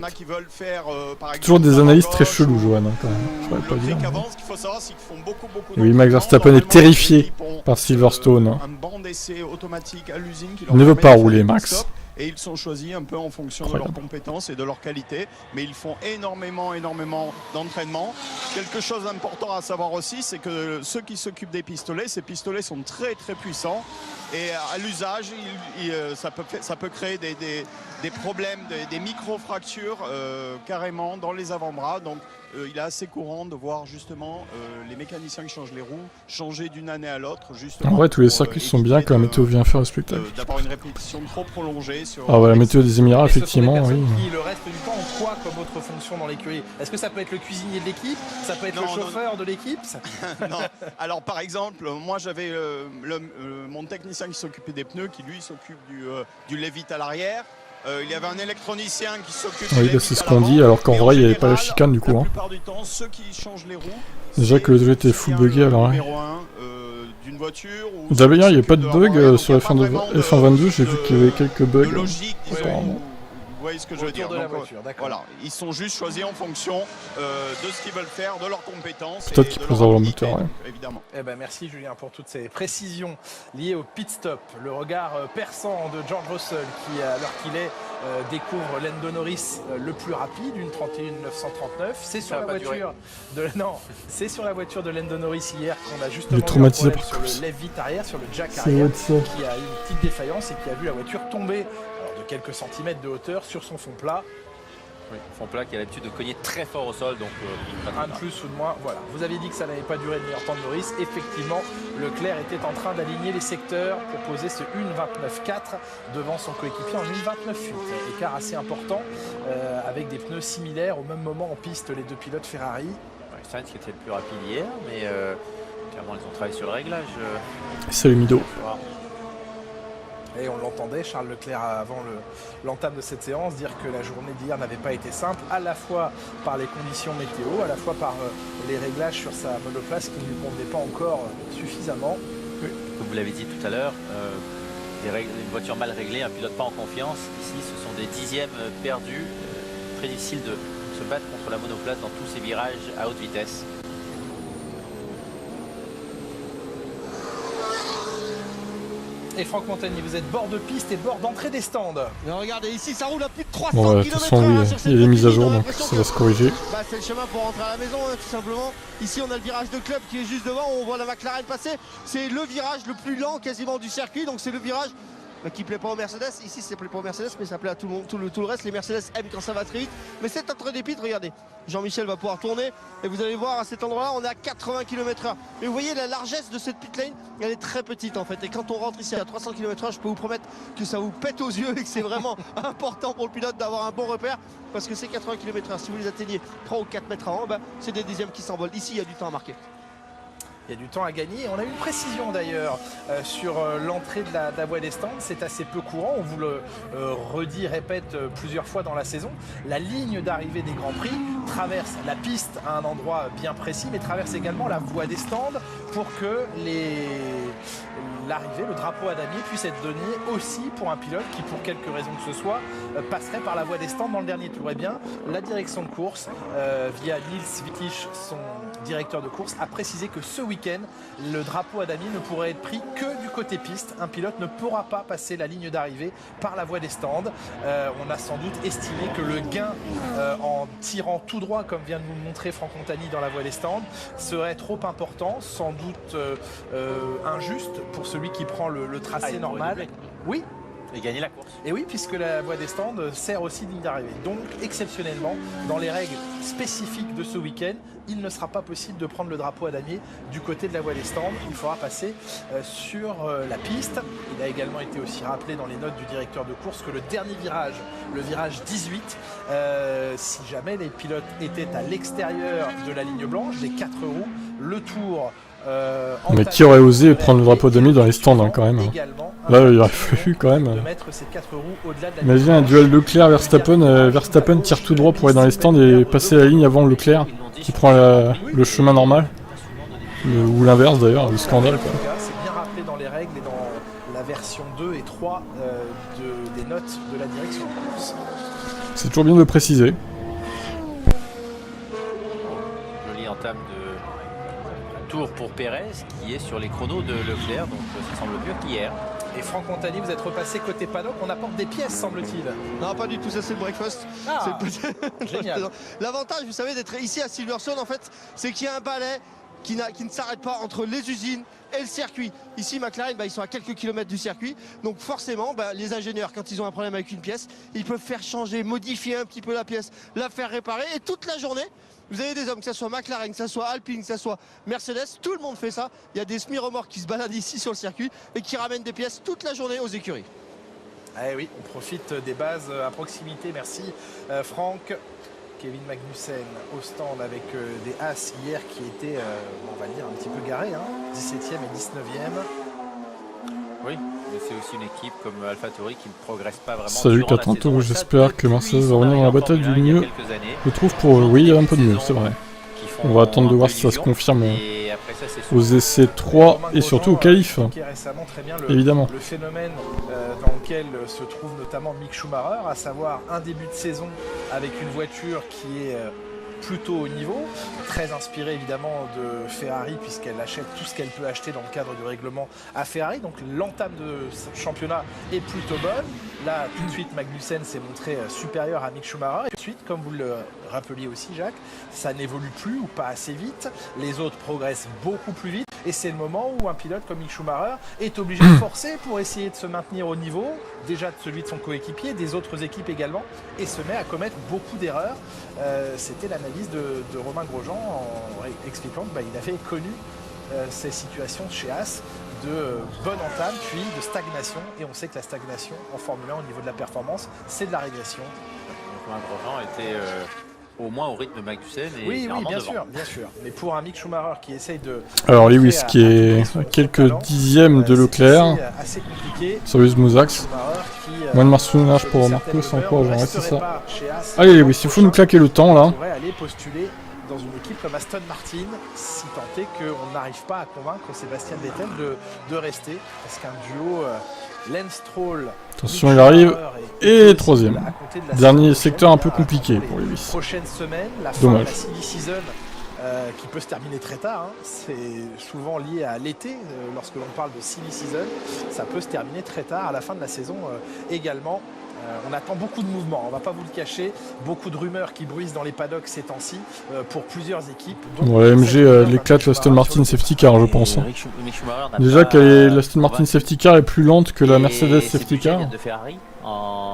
Toujours des analyses très cheloues, Johan, quand même. Je pourrais pas dire. Oui, Max Verstappen est terrifié par Silverstone. Il ne veut pas rouler, Max. Et ils sont choisis un peu en fonction de leurs compétences et de leur qualité. Mais ils font énormément d'entraînement. Quelque chose d'important à savoir aussi, c'est que ceux qui s'occupent des pistolets, ces pistolets sont très puissants. Et à l'usage, ça peut créer des problèmes, des micro-fractures carrément dans les avant-bras. Donc il est assez courant de voir justement les mécaniciens qui changent les roues changer d'une année à l'autre. En vrai, tous les circuits sont bien quand la météo vient faire le spectacle. D'avoir une répétition trop prolongée. Ah ouais, la météo des Émirats, effectivement, oui. Qui le reste du temps ont quoi comme autre fonction dans l'écurie? Est-ce que ça peut être le cuisinier de l'équipe? Ça peut être le chauffeur de l'équipe? Non. Alors par exemple, moi j'avais mon technicien qui s'occupait des pneus, qui lui s'occupe du Leavitt à l'arrière. Il y avait un électronicien qui s'occupe de l'électricité. C'est ce qu'on dit, alors qu'en vrai il n'y avait pas la chicane du coup. La plupart du temps, ceux qui changent les roues. Déjà que le jeu était full buggé alors. D'une voiture. D'ailleurs, il n'y a pas de bug sur la fin de F1 22, j'ai vu qu'il y avait quelques bugs. Logique, vous voyez ce que je veux dire. Donc, voilà, ils sont juste choisis en fonction de ce qu'ils veulent faire, de leurs compétences. Peut-être qu'ils préservent leur moteur, évidemment. Eh ben, merci Julien pour toutes ces précisions liées au pit stop. Le regard perçant de George Russell qui, à l'heure qu'il est, découvre Lando Norris le plus rapide, une 31.939. C'est sur la voiture c'est sur la voiture de Lando Norris hier qu'on a justement eu un problème sur le Leavitt arrière, sur le jack arrière, qui a eu une petite défaillance et qui a vu la voiture tomber de quelques centimètres de hauteur sur son fond plat. Oui, fond plat qui a l'habitude de cogner très fort au sol, donc un de plus ou de moins, voilà. Vous avez dit que ça n'avait pas duré le meilleur temps de Norris. Effectivement, Leclerc était en train d'aligner les secteurs pour poser ce 1.29.4 devant son coéquipier en 1.29.8. Écart assez important avec des pneus similaires au même moment en piste les deux pilotes Ferrari. Sainz qui était le plus rapide hier, mais clairement ils ont travaillé sur le réglage. Salut Mido. Et on l'entendait, Charles Leclerc, avant l'entame de cette séance, dire que la journée d'hier n'avait pas été simple, à la fois par les conditions météo, à la fois par les réglages sur sa monoplace qui ne lui convenaient pas encore suffisamment. Comme vous l'avez dit tout à l'heure, une voiture mal réglée, un pilote pas en confiance. Ici, ce sont des dixièmes perdus. Très difficile de se battre contre la monoplace dans tous ces virages à haute vitesse. Et Franck Montagny, vous êtes bord de piste et bord d'entrée des stands. Mais regardez, ici ça roule à plus de 300 km/h. De toute façon, oui, il y a des mises à jour, donc ça va se corriger. C'est le chemin pour rentrer à la maison, tout simplement. Ici, on a le virage de club qui est juste devant. On voit la McLaren passer. C'est le virage le plus lent quasiment du circuit. Donc c'est le virage qui plaît pas aux Mercedes. Ici ça plaît pas aux Mercedes, mais ça plaît à tout le reste. Les Mercedes aiment quand ça va très vite, mais c'est entre des pits, regardez, Jean-Michel va pouvoir tourner et vous allez voir à cet endroit là on est à 80 km/h, mais vous voyez la largesse de cette pit lane, elle est très petite en fait, et quand on rentre ici à 300 km/h, je peux vous promettre que ça vous pète aux yeux et que c'est vraiment important pour le pilote d'avoir un bon repère, parce que ces 80 km/h, si vous les atteignez 3 ou 4 mètres avant, c'est des dixièmes qui s'envolent. Ici il y a du temps à marquer. Il y a du temps à gagner. On a eu une précision d'ailleurs sur l'entrée de la voie des stands. C'est assez peu courant. On vous le redit, répète plusieurs fois dans la saison. La ligne d'arrivée des Grands Prix traverse la piste à un endroit bien précis, mais traverse également la voie des stands pour que l'arrivée, le drapeau à damier puisse être donné aussi pour un pilote qui, pour quelque raison que ce soit, passerait par la voie des stands dans le dernier tour. Eh bien, la direction de course, via Nils Wittich, son directeur de course, a précisé que ce week-end, le drapeau à damier ne pourrait être pris que du côté piste. Un pilote ne pourra pas passer la ligne d'arrivée par la voie des stands. On a sans doute estimé que le gain en tirant tout droit, comme vient de nous le montrer Franck Montagny dans la voie des stands, serait trop important, sans doute injuste pour celui qui prend le tracé normal. Oui. Et gagner la course. Et oui, puisque la voie des stands sert aussi de ligne d'arrivée. Donc, exceptionnellement, dans les règles spécifiques de ce week-end, il ne sera pas possible de prendre le drapeau à damier du côté de la voie des stands. Il faudra passer sur la piste. Il a également été aussi rappelé dans les notes du directeur de course que le dernier virage, le virage 18, si jamais les pilotes étaient à l'extérieur de la ligne blanche, des 4 roues, le tour... mais qui aurait osé prendre le drapeau damier dans les stands hein, quand même. Là il aurait fallu quand même. Imagine un duel Leclerc-Verstappen, Verstappen tire tout droit pour aller dans les stands et passer la ligne avant Leclerc qui prend le chemin normal. Ou l'inverse d'ailleurs, le scandale quoi. C'est bien rappelé dans les règles et dans la version 2 et 3 des notes de la direction de course. C'est toujours bien de le préciser. Jolie entame de tour pour Pérez qui est sur les chronos de Leclerc, donc ça semble mieux qu'hier. Et Franck Montagny, vous êtes repassé côté paddock, on apporte des pièces semble-t-il. Non, pas du tout, ça c'est le breakfast. Ah, génial. L'avantage, vous savez, d'être ici à Silverstone, en fait, c'est qu'il y a un balai qui ne s'arrête pas entre les usines et le circuit. Ici, McLaren, ils sont à quelques kilomètres du circuit, donc forcément, les ingénieurs, quand ils ont un problème avec une pièce, ils peuvent faire changer, modifier un petit peu la pièce, la faire réparer, et toute la journée, vous avez des hommes, que ce soit McLaren, que ce soit Alpine, que ce soit Mercedes, tout le monde fait ça. Il y a des semi-remorques qui se baladent ici sur le circuit et qui ramènent des pièces toute la journée aux écuries. Eh oui, on profite des bases à proximité. Merci Franck. Kevin Magnussen au stand avec des As hier qui étaient, on va dire, un petit peu garés, 17e et 19e. Oui, mais c'est aussi une équipe comme AlphaTauri qui ne progresse pas vraiment. Salut, qu'à tantôt, j'espère que Mercedes va revenir dans la bataille du mieux. Je trouve pour oui, il y a un peu de mieux, c'est vrai. On va attendre de voir si ça se confirme aux essais 3 et surtout au qualif. Évidemment. Le phénomène dans lequel se trouve notamment Mick Schumacher, à savoir un début de saison avec une voiture qui est plutôt haut niveau, très inspirée évidemment de Ferrari puisqu'elle achète tout ce qu'elle peut acheter dans le cadre du règlement à Ferrari, donc l'entame de ce championnat est plutôt bonne. Là tout de suite Magnussen s'est montré supérieur à Mick Schumacher et tout de suite, comme vous le rappeliez aussi Jacques, ça n'évolue plus ou pas assez vite, les autres progressent beaucoup plus vite et c'est le moment où un pilote comme Mick Schumacher est obligé de forcer pour essayer de se maintenir au niveau, déjà de celui de son coéquipier, des autres équipes également, et se met à commettre beaucoup d'erreurs. C'était l'analyse de Romain Grosjean en expliquant qu'il avait connu ces situations chez As de bonne entame puis de stagnation, et on sait que la stagnation en Formule 1 au niveau de la performance c'est de la régression. Romain Grosjean était au moins au rythme de Magnussen et oui, bien sûr, mais pour un Mick Schumacher qui essaye de... Alors Lewis qui est à quelques dixièmes de Leclerc sur Lewis Mouzax. Moins de marcelage pour Marco, c'est encourageant, c'est ça. Allez Lewis, il faut nous claquer le temps là. On pourrait aller postuler dans une équipe comme Aston Martin, si tant est qu'on n'arrive pas à convaincre Sébastien Vettel de rester, parce qu'un duo Lance Stroll... Attention, il arrive, et troisième. Dernier secteur un peu compliqué pour Lewis. Prochaine semaine, la fin de la silly season, qui peut se terminer très tard, c'est souvent lié à l'été, lorsque l'on parle de silly season, ça peut se terminer très tard, à la fin de la saison également. On attend beaucoup de mouvements, on ne va pas vous le cacher. Beaucoup de rumeurs qui bruissent dans les paddocks ces temps-ci pour plusieurs équipes. Bon, la MG l'éclate l'Aston Martin Safety Car, je pense. Déjà que l'Aston Martin Safety Car est plus lente que la Mercedes Safety Car.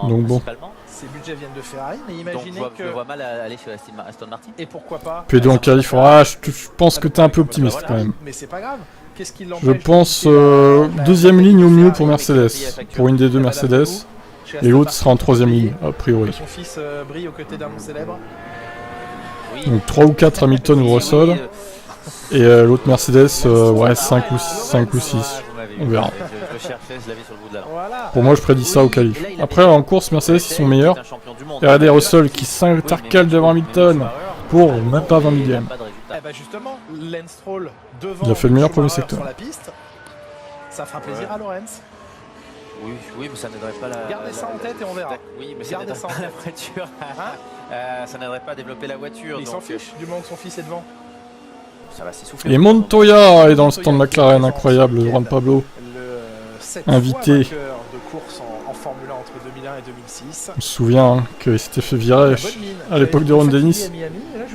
Donc bon. Ces budgets viennent de Ferrari, mais imaginez que... je vois mal aller sur Aston Martin. Et pourquoi pas P2 en qualif, je pense que t'es un peu optimiste quand même. Mais c'est pas grave. Qu'est-ce qui l'empêche? Je pense deuxième ligne au mieux pour Mercedes, pour une des deux Mercedes, et l'autre sera en troisième ligne, a priori. Son fils brille aux côtés d'un nom célèbre. Donc 3 ou 4 Hamilton ou Russell, et l'autre Mercedes, ouais 5 ou 6, on verra. Pour moi je prédis ça au qualif. Après en course Mercedes ils sont meilleurs, et regardez Russell qui s'intercale devant Hamilton pour même pas 20 millième. Eh ben justement, Lance Stroll devant, il a fait le meilleur premier secteur. Sur la piste. Ça fera plaisir à Lorenz. Oui, mais ça n'aiderait pas la... Gardez ça en tête et on verra. Oui, mais ça n'aiderait pas la voiture. Ça n'aiderait pas à développer la voiture. Il s'en fiche du moment que son fils est devant. Ça va s'essouffler. Et Montoya est dans le stand McLaren, incroyable, Juan Pablo. Invité. De course en Formule 1 entre 2001 et 2006. On se souvient qu'il s'était fait virer à l'époque de Ron Dennis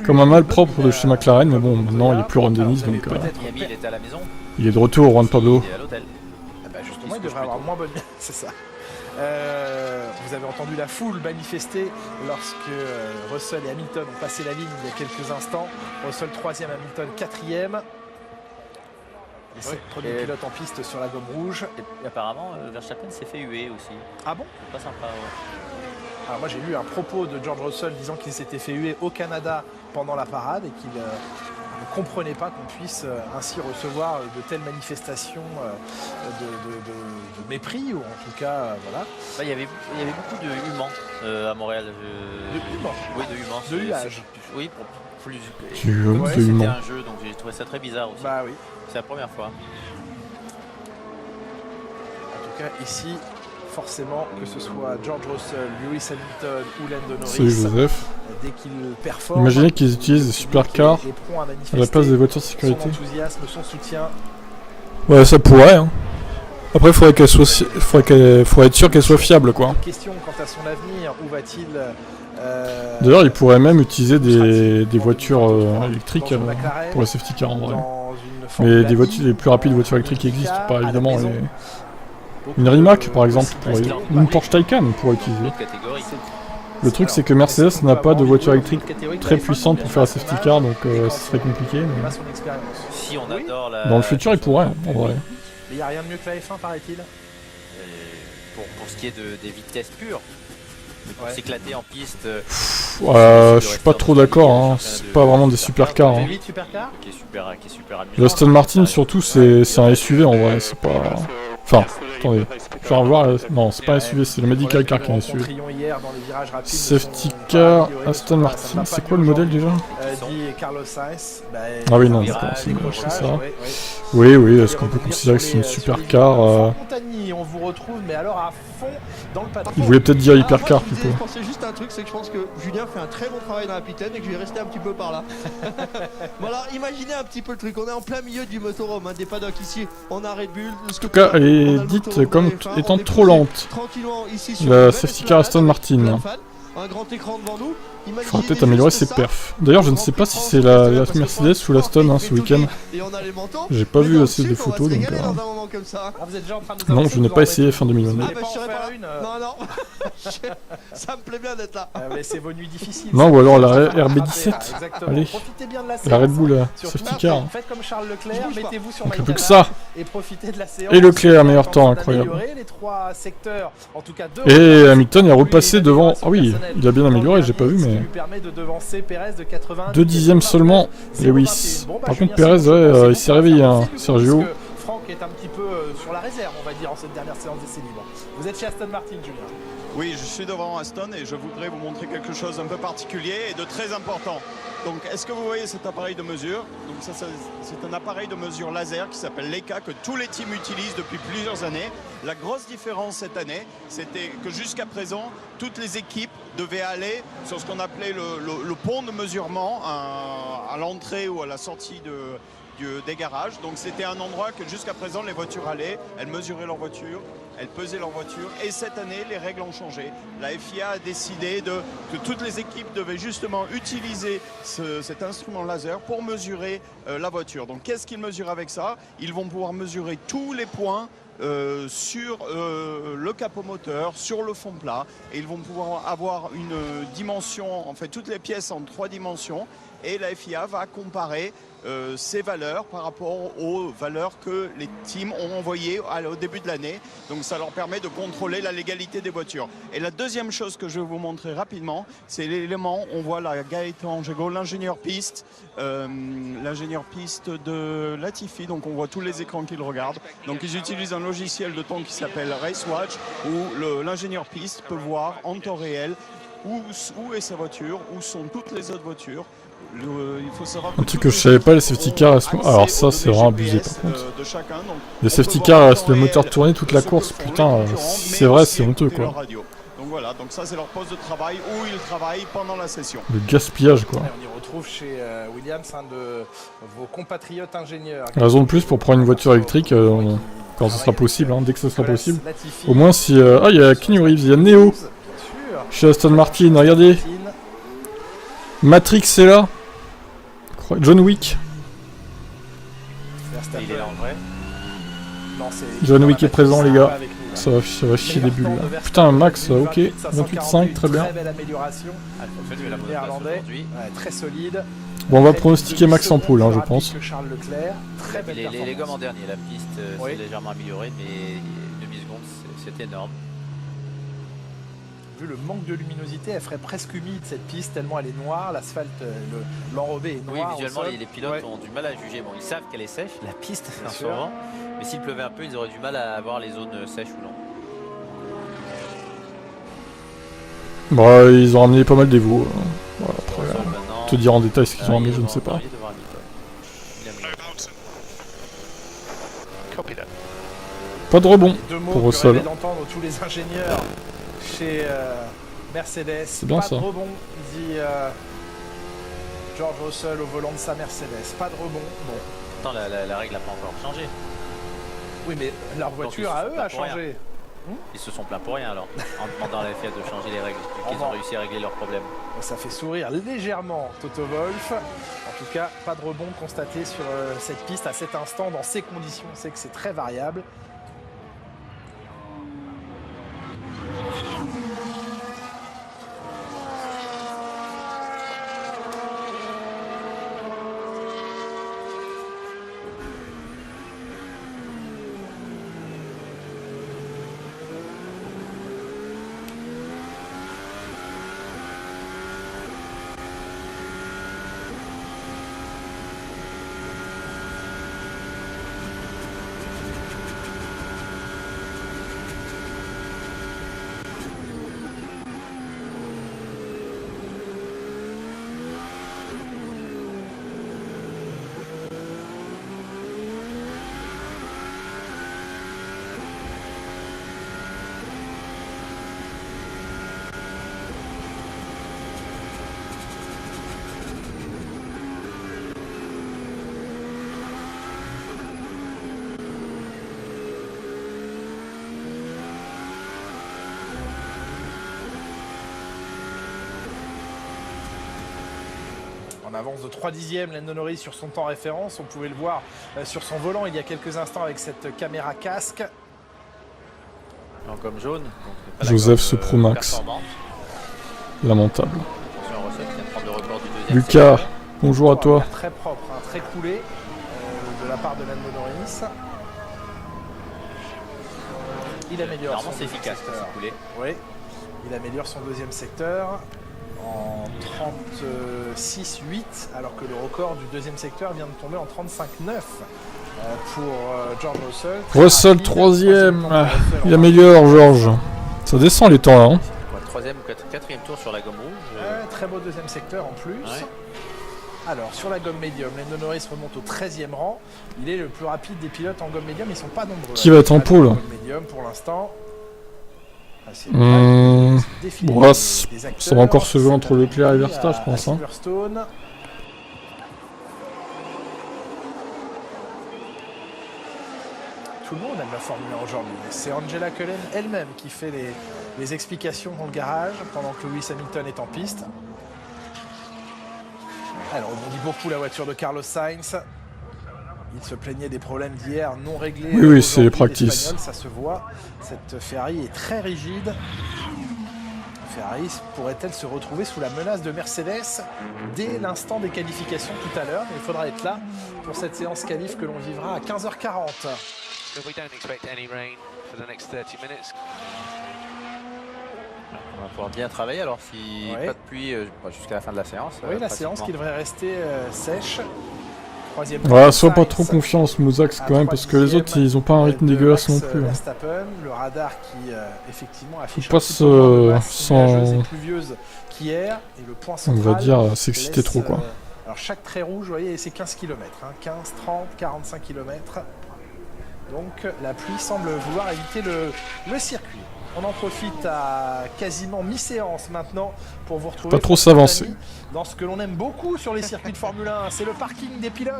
comme un malpropre de chez McLaren, mais bon, maintenant il est plus Ron Dennis, donc il est de retour, Juan Pablo. Justement, il devrait avoir moins bonne mine, c'est ça. Vous avez entendu la foule manifester lorsque Russell et Hamilton ont passé la ligne il y a quelques instants. Russell 3e, Hamilton 4e. Les 7 premiers pilotes en piste sur la gomme rouge. Et apparemment, Verstappen s'est fait huer aussi. Ah bon? C'est pas sympa, ouais. Alors moi j'ai lu un propos de George Russell disant qu'il s'était fait huer au Canada pendant la parade et qu'il ne comprenait pas qu'on puisse ainsi recevoir de telles manifestations de mépris, ou en tout cas voilà. Il y avait beaucoup de humans à Montréal. De humans? Oui, de humans. De huage. Oui, pour plus. C'était un jeu, donc j'ai trouvé ça très bizarre aussi. Bah oui. C'est la première fois. En tout cas ici, forcément, que ce soit George Russell, Lewis Hamilton ou Lando Norris, salut Joseph. Dès qu'ils performent, imaginez qu'ils utilisent des supercars à la place des voitures de sécurité. Son enthousiasme, son soutien. Ouais, ça pourrait. Hein. Après, faudrait être sûr qu'elle soit fiable, quoi. Question quant à son avenir, où va-t-il D'ailleurs, ils pourraient même utiliser des voitures électriques pour les safety cars en vrai. Mais des voitures, les plus rapides voitures électriques qui existent, pas évidemment. Une Rimac, par exemple, une Porsche Taycan, on pourrait utiliser. Le truc, c'est que Mercedes n'a pas de voiture électrique très puissante pour faire la safety car, donc ce serait compliqué. Mais... Si on adore la... Dans le futur, il pourrait, en vrai. Mais il n'y a rien de mieux que la F1, paraît-il. Pour ce qui est des vitesses pures. Pour s'éclater en piste. Je suis pas trop d'accord, hein. C'est pas vraiment des supercars. Hein. Qui est super amusant. L'Aston Martin, surtout, c'est un SUV en vrai, c'est pas. Enfin, attendez, je vais revoir. Non, c'est pas un SUV, c'est le Medical Car qui est un SUV. Safety Car, Aston Martin, c'est quoi le modèle déjà? Ah oui, non, d'accord, c'est ça. Oui, est-ce qu'on peut considérer que c'est une supercar on vous retrouve, mais alors à fond dans le paddock. Il voulait peut-être dire hypercar plutôt. Je pensais juste un truc, c'est que je pense que Julien fait un très bon travail dans la pitaine et que je vais rester un petit peu par là. Voilà, imaginez un petit peu le truc. On est en plein milieu du motorhome, hein, des paddocks ici. On a Red Bull. En tout cas, elle est dite comme étant trop lente. La safety car Aston Martin. Un grand écran devant nous. Il faudra peut-être améliorer ses perfs. D'ailleurs, je ne sais pas si c'est la Mercedes ou la Stone hein, ce week-end. J'ai pas vu assez de photos donc. Non, je n'ai pas essayé fin 2022. Ah bah je serais pas là. Non. Ça me plaît bien d'être là. C'est vos nuits difficiles. Non, ou alors la RB17. Allez. Profitez bien de la séance. La Red Bull safety car. Faites comme Charles Leclerc, mettez-vous sur plus que ça. Et profitez de la séance. Et Leclerc, meilleur temps, incroyable. Les 3 secteurs, en tout cas 2. Et Hamilton il a repassé devant. Ah oui, il a bien amélioré, j'ai pas vu mais. 2 dixièmes seulement, Lewis. Par contre, Perez, ouais, il s'est réveillé, hein, Sergio. Franck est un petit peu sur la réserve, on va dire, en cette dernière séance d'essai libre. Vous êtes chez Aston Martin, Julien? Oui, je suis devant Aston et je voudrais vous montrer quelque chose un peu particulier et de très important. Donc, est-ce que vous voyez cet appareil de mesure? Donc, ça, c'est un appareil de mesure laser qui s'appelle l'ECA que tous les teams utilisent depuis plusieurs années. La grosse différence cette année, c'était que jusqu'à présent, toutes les équipes devaient aller sur ce qu'on appelait le pont de mesurement à l'entrée ou à la sortie des garages. Donc c'était un endroit que jusqu'à présent les voitures allaient, elles mesuraient leur voiture elles pesaient leur voiture. Et cette année, les règles ont changé. La FIA a décidé que toutes les équipes devaient justement utiliser cet instrument laser pour mesurer la voiture. Donc qu'est-ce qu'ils mesurent avec ça? Ils vont pouvoir mesurer tous les points sur le capot moteur, sur le fond plat, et ils vont pouvoir avoir une dimension, en fait toutes les pièces en 3 dimensions, et la FIA va comparer ces valeurs par rapport aux valeurs que les teams ont envoyées au début de l'année. Donc ça leur permet de contrôler la légalité des voitures. Et la deuxième chose que je vais vous montrer rapidement, c'est l'élément, on voit là Gaëtan Jego, l'ingénieur piste de Latifi, donc on voit tous les écrans qu'ils regardent. Donc ils utilisent un logiciel de ton qui s'appelle RaceWatch, où l'ingénieur piste peut voir en temps réel où est sa voiture, où sont toutes les autres voitures. Il faut savoir un truc que je savais pas, les safety cars, alors ça c'est vraiment abusé par contre. Les safety cars restent le moteur tourné toute la course, putain, c'est vrai, c'est honteux quoi. Donc voilà, donc ça c'est leur poste de travail où ils travaillent pendant la session. Le gaspillage quoi. On y retrouve chez Williams un de vos compatriotes ingénieurs. Raison de plus pour prendre une voiture électrique quand ce sera possible, hein, dès que ce sera possible. Au moins si... ah, il y a Keanu Reeves, il y a Neo chez Aston Martin, regardez. Matrix c'est là. John Wick. Il est là en vrai. John Wick est présent les gars. Ça va chier des bulles là. Putain Max, ok. 28,5, très bien. Très solide. Bon on va pronostiquer Max en poule, hein, je pense. Les gommes en dernier, la piste s'est légèrement améliorée, mais une demi-seconde c'est énorme. Vu le manque de luminosité, elle ferait presque humide cette piste, tellement elle est noire, l'asphalte, l'enrobé est noir. Oui, visuellement les pilotes ont du mal à juger. Bon, ils savent qu'elle est sèche, la piste, souvent, mais s'il pleuvait un peu, ils auraient du mal à avoir les zones sèches ou non. Bah, ils ont ramené pas mal d'évos. Voilà, après, te dire en détail ce qu'ils ont ramené, je ne sais pas. Pas de rebond pour Russell. D'entendre tous les ingénieurs chez Mercedes. C'est bien pas ça. De rebond, dit George Russell au volant de sa Mercedes. Pas de rebond. Bon. Pourtant, la règle n'a pas encore changé. Oui, mais leur voiture à eux a changé. Ils se sont plaints pour rien alors, en demandant à la FIA de changer les règles. Ils ont réussi à régler leurs problèmes. Ça fait sourire légèrement Toto Wolff. En tout cas, pas de rebond constaté sur cette piste à cet instant, dans ces conditions. On sait que c'est très variable. En avance de 3 dixièmes, Lando Norris sur son temps référence. On pouvait le voir sur son volant il y a quelques instants avec cette caméra casque. En gomme jaune. Joseph se pro Max. Lamentable. Lucas, bonjour à toi. Très propre, hein, très coulé de la part de Lando Norris. Il améliore. Normalement c'est efficace c'est coulé. Oui, il améliore son deuxième secteur en 36,8 alors que le record du deuxième secteur vient de tomber en 35,9 pour George Russell. Russell troisième, il améliore George. Ça descend les temps là. Hein. Troisième ou quatrième tour sur la gomme rouge. Très beau deuxième secteur en plus. Ouais. Alors sur la gomme médium, Lando Norris remonte au 13e rang. Il est le plus rapide des pilotes en gomme médium, ils sont pas nombreux. Qui va être en pôle? Médium pour l'instant. Bon, ça va encore se jouer entre Leclerc et Verstappen, je pense. Hein. Tout le monde aime la Formule 1 aujourd'hui. C'est Angela Cullen elle-même qui fait les explications dans le garage pendant que Lewis Hamilton est en piste. Alors, on dit beaucoup la voiture de Carlos Sainz. Il se plaignait des problèmes d'hier non réglés. Oui, c'est les practices. Ça se voit. Cette Ferrari est très rigide. Ferrari pourrait-elle se retrouver sous la menace de Mercedes dès l'instant des qualifications tout à l'heure? Il faudra être là pour cette séance qualif que l'on vivra à 15h40. On va pouvoir bien travailler alors si pas de pluie jusqu'à la fin de la séance. Oui, la séance qui devrait rester sèche. Ouais, sois pas trop confiance Mouzax quand même, parce que les autres ils ont pas un rythme dégueulasse non plus. Le radar qui effectivement affiche passe sans pluvieuse qu'hier et le point on central. va dire s'exciter trop quoi. Alors chaque trait rouge, vous voyez, c'est 15 km, 15, 30, 45 km. Donc la pluie semble vouloir éviter le circuit. On en profite à quasiment mi-séance maintenant pour vous retrouver. Pas trop s'avancer. Dans ce que l'on aime beaucoup sur les circuits de Formule 1, c'est le parking des pilotes.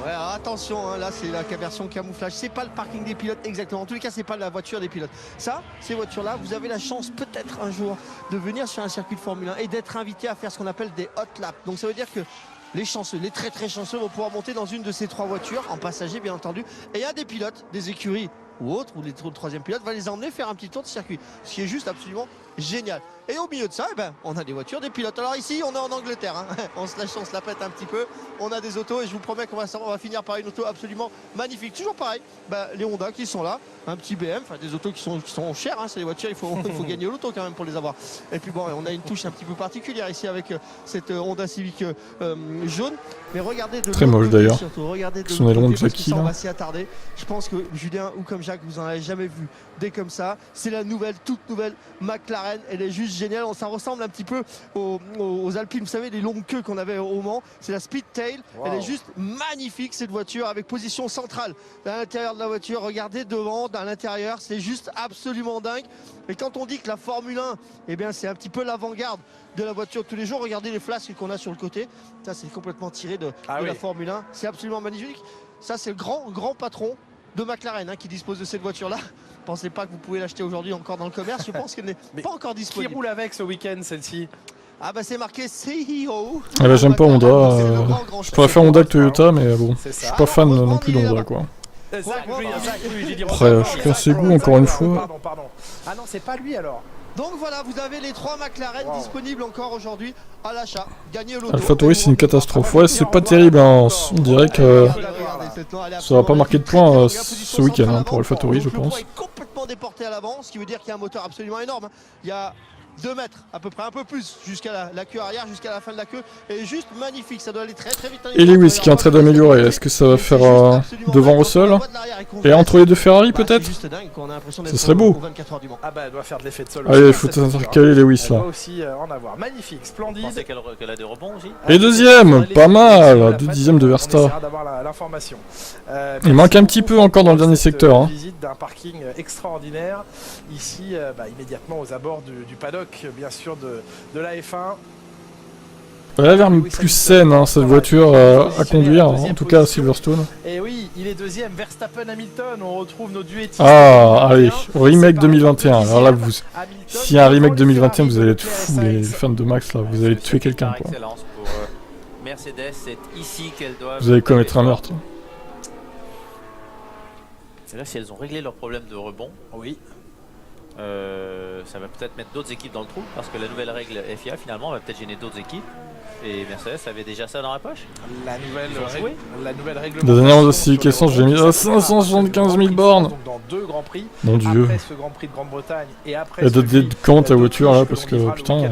Ouais, alors attention, hein, là c'est la version camouflage, c'est pas le parking des pilotes exactement. En tous les cas, c'est pas la voiture des pilotes. Ça, ces voitures-là, vous avez la chance peut-être un jour de venir sur un circuit de Formule 1 et d'être invité à faire ce qu'on appelle des hot laps. Donc ça veut dire que les chanceux, les très très chanceux vont pouvoir monter dans une de ces trois voitures, en passager bien entendu. Et il y a des pilotes, des écuries ou autres, ou le troisième pilote va les emmener faire un petit tour de circuit. Ce qui est juste absolument génial. Et au milieu de ça, on a des voitures, des pilotes. Alors ici, on est en Angleterre, hein. on se la pète un petit peu. On a des autos et je vous promets qu'on va finir par une auto absolument magnifique. Toujours pareil, les Honda qui sont là, un petit BM, des autos qui sont chères, hein. C'est des voitures, il faut gagner au loto quand même pour les avoir. Et puis bon, on a une touche un petit peu particulière ici avec cette Honda Civic jaune. Mais regardez de très moche d'ailleurs. Regardez de son aileron de Jackie, là. on va s'y attarder. Je pense que Julien ou comme Jacques, vous en avez jamais vu des comme ça. C'est la toute nouvelle McLaren. Elle est juste géniale. Ça ressemble un petit peu aux Alpines. Vous savez, les longues queues qu'on avait au Mans. C'est la Speedtail. Wow. Elle est juste magnifique cette voiture avec position centrale à l'intérieur de la voiture. Regardez devant, à l'intérieur. C'est juste absolument dingue. Et quand on dit que la Formule 1, c'est un petit peu l'avant-garde de la voiture de tous les jours. Regardez les flasques qu'on a sur le côté. Ça, c'est complètement tiré de la Formule 1. C'est absolument magnifique. Ça, c'est le grand patron de McLaren qui dispose de cette voiture-là. Pensez pas que vous pouvez l'acheter aujourd'hui encore dans le commerce. Je pense qu'elle n'est pas encore disponible. Qui roule avec ce week-end, celle-ci? C'est marqué CEO. J'aime pas Honda. Je préfère Honda que Toyota, mais bon, je suis pas fan non plus d'Honda quoi. Après, chacun ses goûts encore une fois. Pardon. Ah non, c'est pas lui alors. Donc voilà, vous avez les 3 McLaren disponibles encore aujourd'hui à l'achat. Gagnez l'auto. AlphaTauri, c'est une catastrophe. Ouais, c'est pas terrible. On dirait que ça va pas marquer de points ce week-end pour AlphaTauri, je pense. Le poids est complètement déporté à l'avant, ce qui veut dire qu'il y a un moteur absolument énorme. Il y a 2 mètres à peu près, un peu plus, jusqu'à la queue arrière, jusqu'à la fin de la queue. Et juste magnifique, ça doit aller très très vite. Et Lewis qui est en train d'améliorer, est-ce que ça va faire devant Russell et entre les deux Ferrari peut-être? Ce serait beau. Elle doit faire de l'effet de sol. Allez, il faut intercaler Lewis là. Aussi en avoir. Magnifique, splendide. Vous pensez qu'elle a des rebonds aussi? Et deuxième, pas mal, 2 dixièmes de Verstappen. Il manque un petit peu encore dans le dernier secteur. Visite d'un parking extraordinaire. Ici, immédiatement aux abords du paddock, bien sûr, de la F1. Elle a l'air plus saine cette voiture à conduire, en tout cas à Silverstone. Et oui, il est deuxième, Verstappen Hamilton, on retrouve nos duettistes. Ah, allez, remake 2021. Alors là, s'il y a un remake 2021, vous allez être fous, les fans de Max, là, vous allez tuer quelqu'un, quoi. Pour Mercedes, c'est ici qu'elles doivent. Vous allez commettre un meurtre. Et là, si elles ont réglé leur problème de rebond, oui. Ça va peut-être mettre d'autres équipes dans le trou parce que la nouvelle règle FIA finalement va peut-être gêner d'autres équipes. Et Mercedes avait déjà ça dans la poche. La nouvelle règle. La dernière classification, j'ai mis à 575 000 bornes. Donc dans 2 grands prix. Mon Dieu. Après ce Grand Prix de Grande-Bretagne et après. Et de quand ta voiture là, parce que putain,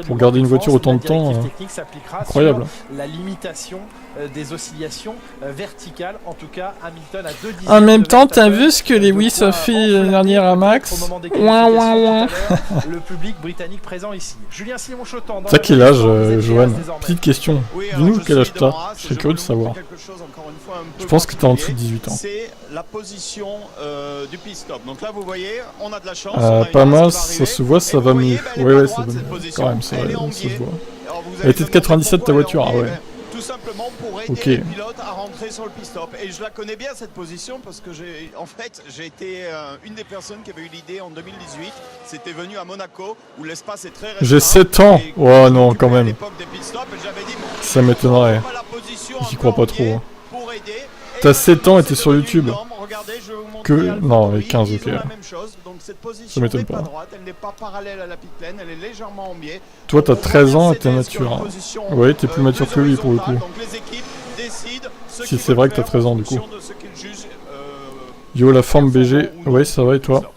pour garder une voiture autant de temps, incroyable. La limitation des oscillations verticales, en tout cas, Hamilton a 2 dixièmes. En même temps, t'as vu ce que Lewis a fait l'année dernière à Max? Le public britannique présent ici. Julien Simon-Chotan. T'as quel âge, Johan? Petite question. Dis-nous quel âge t'as. Je serais curieux de savoir. Je pense que t'es en dessous de 18 ans. C'est la position du pit stop. Donc là, vous voyez, on a de la chance. Pas mal, ça se voit, ça va mieux. Ouais, ça va mieux. Quand même, ça se voit. Elle était de 97 ta voiture, ah ouais. tout simplement pour aider les pilotes à rentrer sur le pit stop. Et je la connais bien cette position parce que j'ai été une des personnes qui avait eu l'idée en 2018. C'était venu à Monaco où l'espace est très restreint. J'ai 7 ans. Oh non, quand même. Ça m'étonnerait. J'y crois pas trop. T'as 7 ans et t'es sur YouTube. Que... Non, mais 15, ok. Ça m'étonne pas. Toi, t'as 13 ans et t'es mature. Hein. Ouais, t'es plus mature que lui pour le coup. Si c'est vrai que t'as 13 ans du coup. Yo, la forme BG. Ouais, ça va et toi?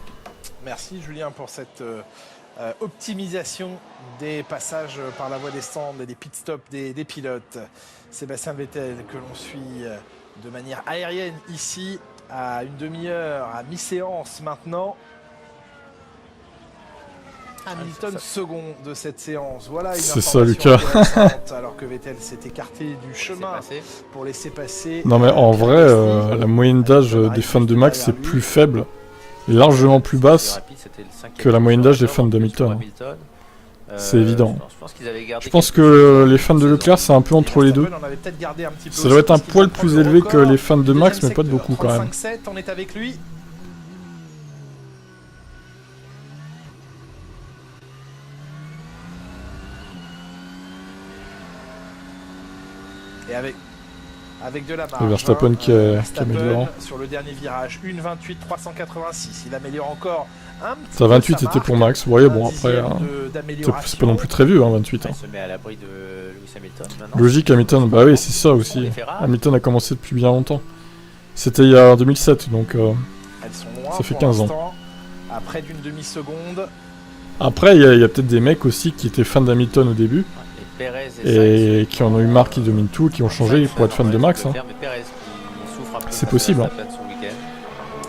Merci Julien pour cette optimisation des passages par la voie des stands et des pit stops des pilotes. Sébastien Vettel que l'on suit de manière aérienne ici à une demi-heure, à mi-séance maintenant. Hamilton second de cette séance. Voilà une c'est ça, Lucas. Alors que Vettel s'est écarté du chemin pour laisser passer. Non mais en vrai, la moyenne d'âge des fans de Max est plus faible, et largement plus basse que la moyenne d'âge des fans d'Hamilton. C'est évident. Je pense que les fans de Leclerc, c'est un peu entre les deux. Ça doit être un poil plus élevé que les fans de Max, mais pas de beaucoup quand même. On est avec lui. Et avec de la marge. Et Verstappen qui améliore. Sur le dernier virage, 1,28,386. Il améliore encore un petit peu. Ça 28 c'était pour Max. Vous voyez, bon après, c'est pas non plus très vieux, hein, 28. Hein. Il se met à l'abri de Lewis Hamilton maintenant. Logique, Hamilton, bah oui, c'est ça aussi. Hamilton a commencé depuis bien longtemps. C'était il y a 2007, donc ça fait 15 ans. À près d'une demi-seconde. Après, il y a peut-être des mecs aussi qui étaient fans d'Hamilton au début. Et qui en ont eu marre, qui dominent tout, qui ont changé pour être fans de Max. Hein. C'est possible. Hein.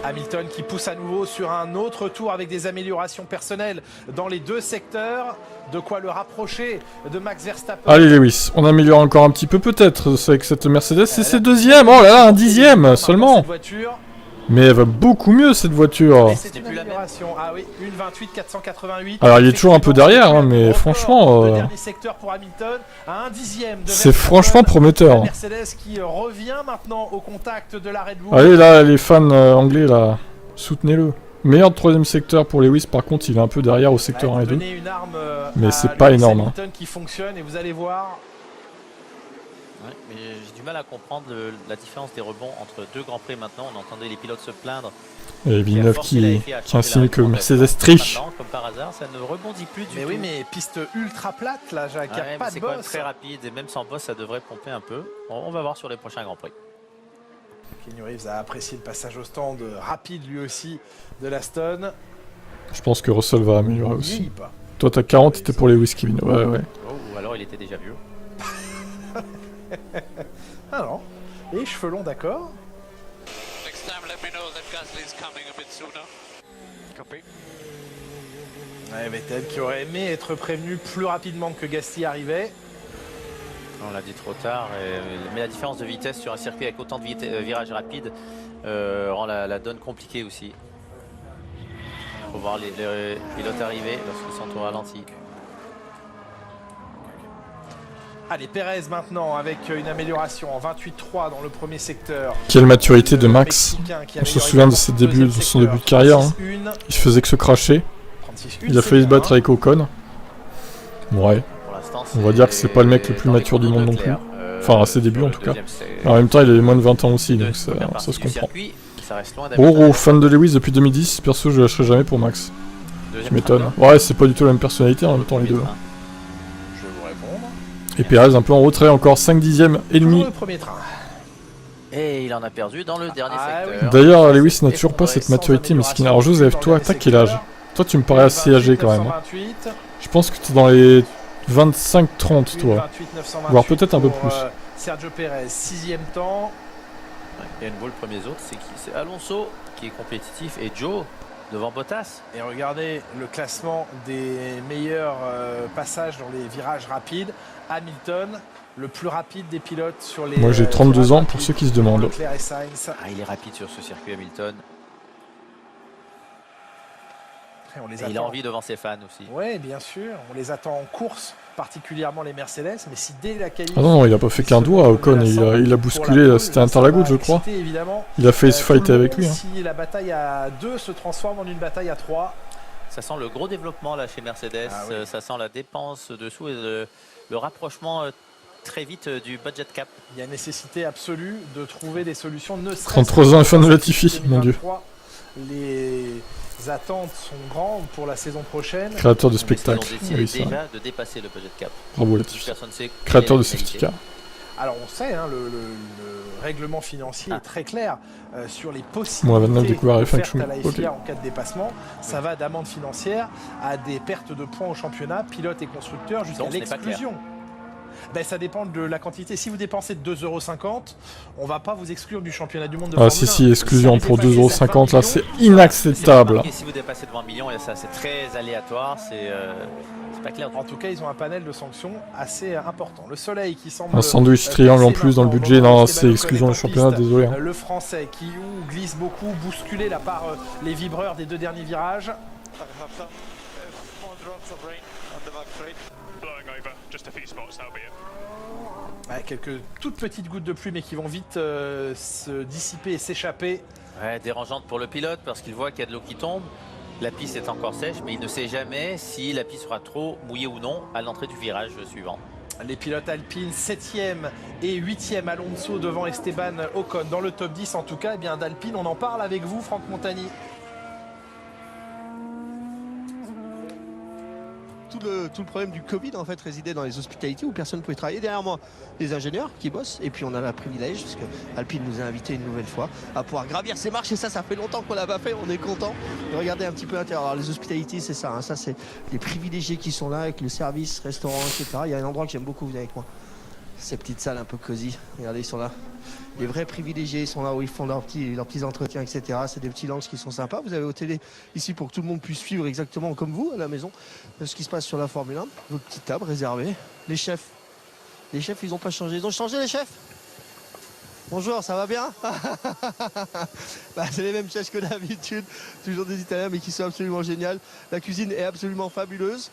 Hamilton qui pousse à nouveau sur un autre tour avec des améliorations personnelles dans les deux secteurs. De quoi le rapprocher de Max Verstappen. Allez Lewis, on améliore encore un petit peu peut-être avec cette Mercedes. C'est deuxième, oh là là, un dixième seulement. Mais elle va beaucoup mieux cette voiture. C'est une amélioration. Ah oui, 1,28,488. Alors il est toujours un peu derrière, hein, mais franchement, le dernier secteur pour Hamilton à un dixième. C'est franchement prometteur. Mercedes qui revient maintenant au contact de la Red Bull. Allez là, les fans anglais là, soutenez-le. Meilleur troisième secteur pour Lewis, par contre, il est un peu derrière au secteur 1 et 2. Mais c'est pas énorme. Hein. Qui fonctionne et vous allez voir. Ouais, mais j'ai du mal à comprendre la différence des rebonds entre deux grands prix maintenant. On entendait les pilotes se plaindre. Et Villeneuve qui insinue que Mercedes triche. Maintenant, comme par hasard, ça ne rebondit plus du tout. Mais oui, mais piste ultra plate là, Jacques. Ouais, pas de c'est quand même très rapide et même sans boss, ça devrait pomper un peu. Bon, on va voir sur les prochains grands prix. Keanu Reeves a apprécié le passage au stand rapide lui aussi de l'Aston. Je pense que Russell va améliorer aussi. Toi t'as 40 et t'es pour les whisky. Ouais, ouais. Oh, ou alors il était déjà vieux. Ah non. Et cheveux longs, d'accord. Ouais, Vettel qui aurait aimé être prévenu plus rapidement que Gasly arrivait. On l'a dit trop tard, mais la différence de vitesse sur un circuit avec autant de virages rapides rend la donne compliquée aussi. Il faut voir les pilotes arriver lorsqu'ils sont au ralenti. Allez, Perez maintenant avec une amélioration en 28.3 dans le premier secteur. Quelle maturité de Max. On se souvient de son début de carrière. Hein. Il se faisait que se cracher. Il a failli se battre avec Ocon. Ouais. On va dire que c'est pas le mec le plus mature du monde non plus. Enfin, à ses débuts en tout cas. En même temps, il avait moins de 20 ans aussi, donc ça se comprend. Oh, fan de Lewis depuis 2010, perso, je lâcherai jamais pour Max. Tu m'étonnes. Ouais, c'est pas du tout la même personnalité en même temps, les deux. Je vais vous répondre. Et Perez un peu en retrait, encore 5 dixièmes et demi. Et il en a perdu dans le dernier secteur. D'ailleurs, Lewis n'a toujours pas cette maturité, mesquine. Alors, Joseph, toi, t'as quel âge? Toi, tu me parais assez âgé quand même. Je pense que t'es dans les 25-30 toi, voire peut-être un peu plus. Sergio Perez, 6ème temps. Il y a une le premier autre, c'est qui? C'est Alonso qui est compétitif et Joe devant Bottas. Et regardez le classement des meilleurs passages dans les virages rapides. Hamilton, le plus rapide des pilotes sur les. Moi j'ai 32 ans pour ceux qui se demandent. Ah, il est rapide sur ce circuit Hamilton. Il a envie devant ses fans aussi. Oui, bien sûr. On les attend en course, particulièrement les Mercedes. Mais si dès la qualif... Ah non, il a pas fait qu'un doigt, Ocon. Il a bousculé, c'était Interlagos, je crois. Il a fait se fighter avec lui. Si la bataille à 2 se transforme en une bataille à 3... Ça sent le gros développement là chez Mercedes. Oui. Ça sent la dépense dessous et le rapprochement très vite du budget cap. Il y a nécessité absolue de trouver des solutions. 33 ans et fin de Latifi, mon Dieu. Les attentes sont grandes pour la saison prochaine. Créateur de spectacle. Ils ont décidé déjà de dépasser le budget cap. Bravo Latifi. Créateur de safety car. Alors on sait, hein, le règlement financier est très clair sur les possibilités offertes à la FIA en cas de dépassement. Ça va d'amende financière à des pertes de points au championnat, pilotes et constructeurs, jusqu'à l'exclusion. Ben, ça dépend de la quantité. Si vous dépensez 2,50 €, on ne va pas vous exclure du championnat du monde de Formule 1. Si, exclusion pour 2,50 €, là c'est inacceptable. Si vous dépassez de 20 millions, ça c'est très aléatoire, c'est pas clair. En tout cas, ils ont un panel de sanctions assez important. Le Soleil qui semble... Un sandwich triangle en plus dans le budget, non, c'est exclusion du championnat, désolé. Hein. Le Français qui glisse beaucoup, bousculé là par les vibreurs des 2 derniers virages. Quelques toutes petites gouttes de pluie mais qui vont vite se dissiper et s'échapper. Ouais, dérangeante pour le pilote parce qu'il voit qu'il y a de l'eau qui tombe. La piste est encore sèche mais il ne sait jamais si la piste sera trop mouillée ou non à l'entrée du virage suivant. Les pilotes alpines 7e et 8e Alonso devant Esteban Ocon dans le top 10 en tout cas. Eh bien d'Alpine on en parle avec vous Franck Montagny. Tout le problème du Covid en fait résidait dans les hospitalités où personne ne pouvait travailler. Derrière moi, les ingénieurs qui bossent et puis on a le privilège parce que Alpine nous a invités une nouvelle fois à pouvoir gravir ces marches et ça fait longtemps qu'on l'a pas fait. On est content de regarder un petit peu l'intérieur. Alors les hospitalités c'est ça, hein, ça c'est les privilégiés qui sont là avec le service, restaurant, etc. Il y a un endroit que j'aime beaucoup, venez avec moi. Ces petites salles un peu cosy, regardez ils sont là. Les vrais privilégiés sont là où ils font leurs petits entretiens, etc. C'est des petits lounges qui sont sympas. Vous avez vos télé ici pour que tout le monde puisse suivre exactement comme vous à la maison ce qui se passe sur la Formule 1. Votre petite table réservée. Les chefs, ils n'ont pas changé. Ils ont changé les chefs? Bonjour, ça va bien? C'est les mêmes chefs que d'habitude. Toujours des Italiens mais qui sont absolument géniaux. La cuisine est absolument fabuleuse.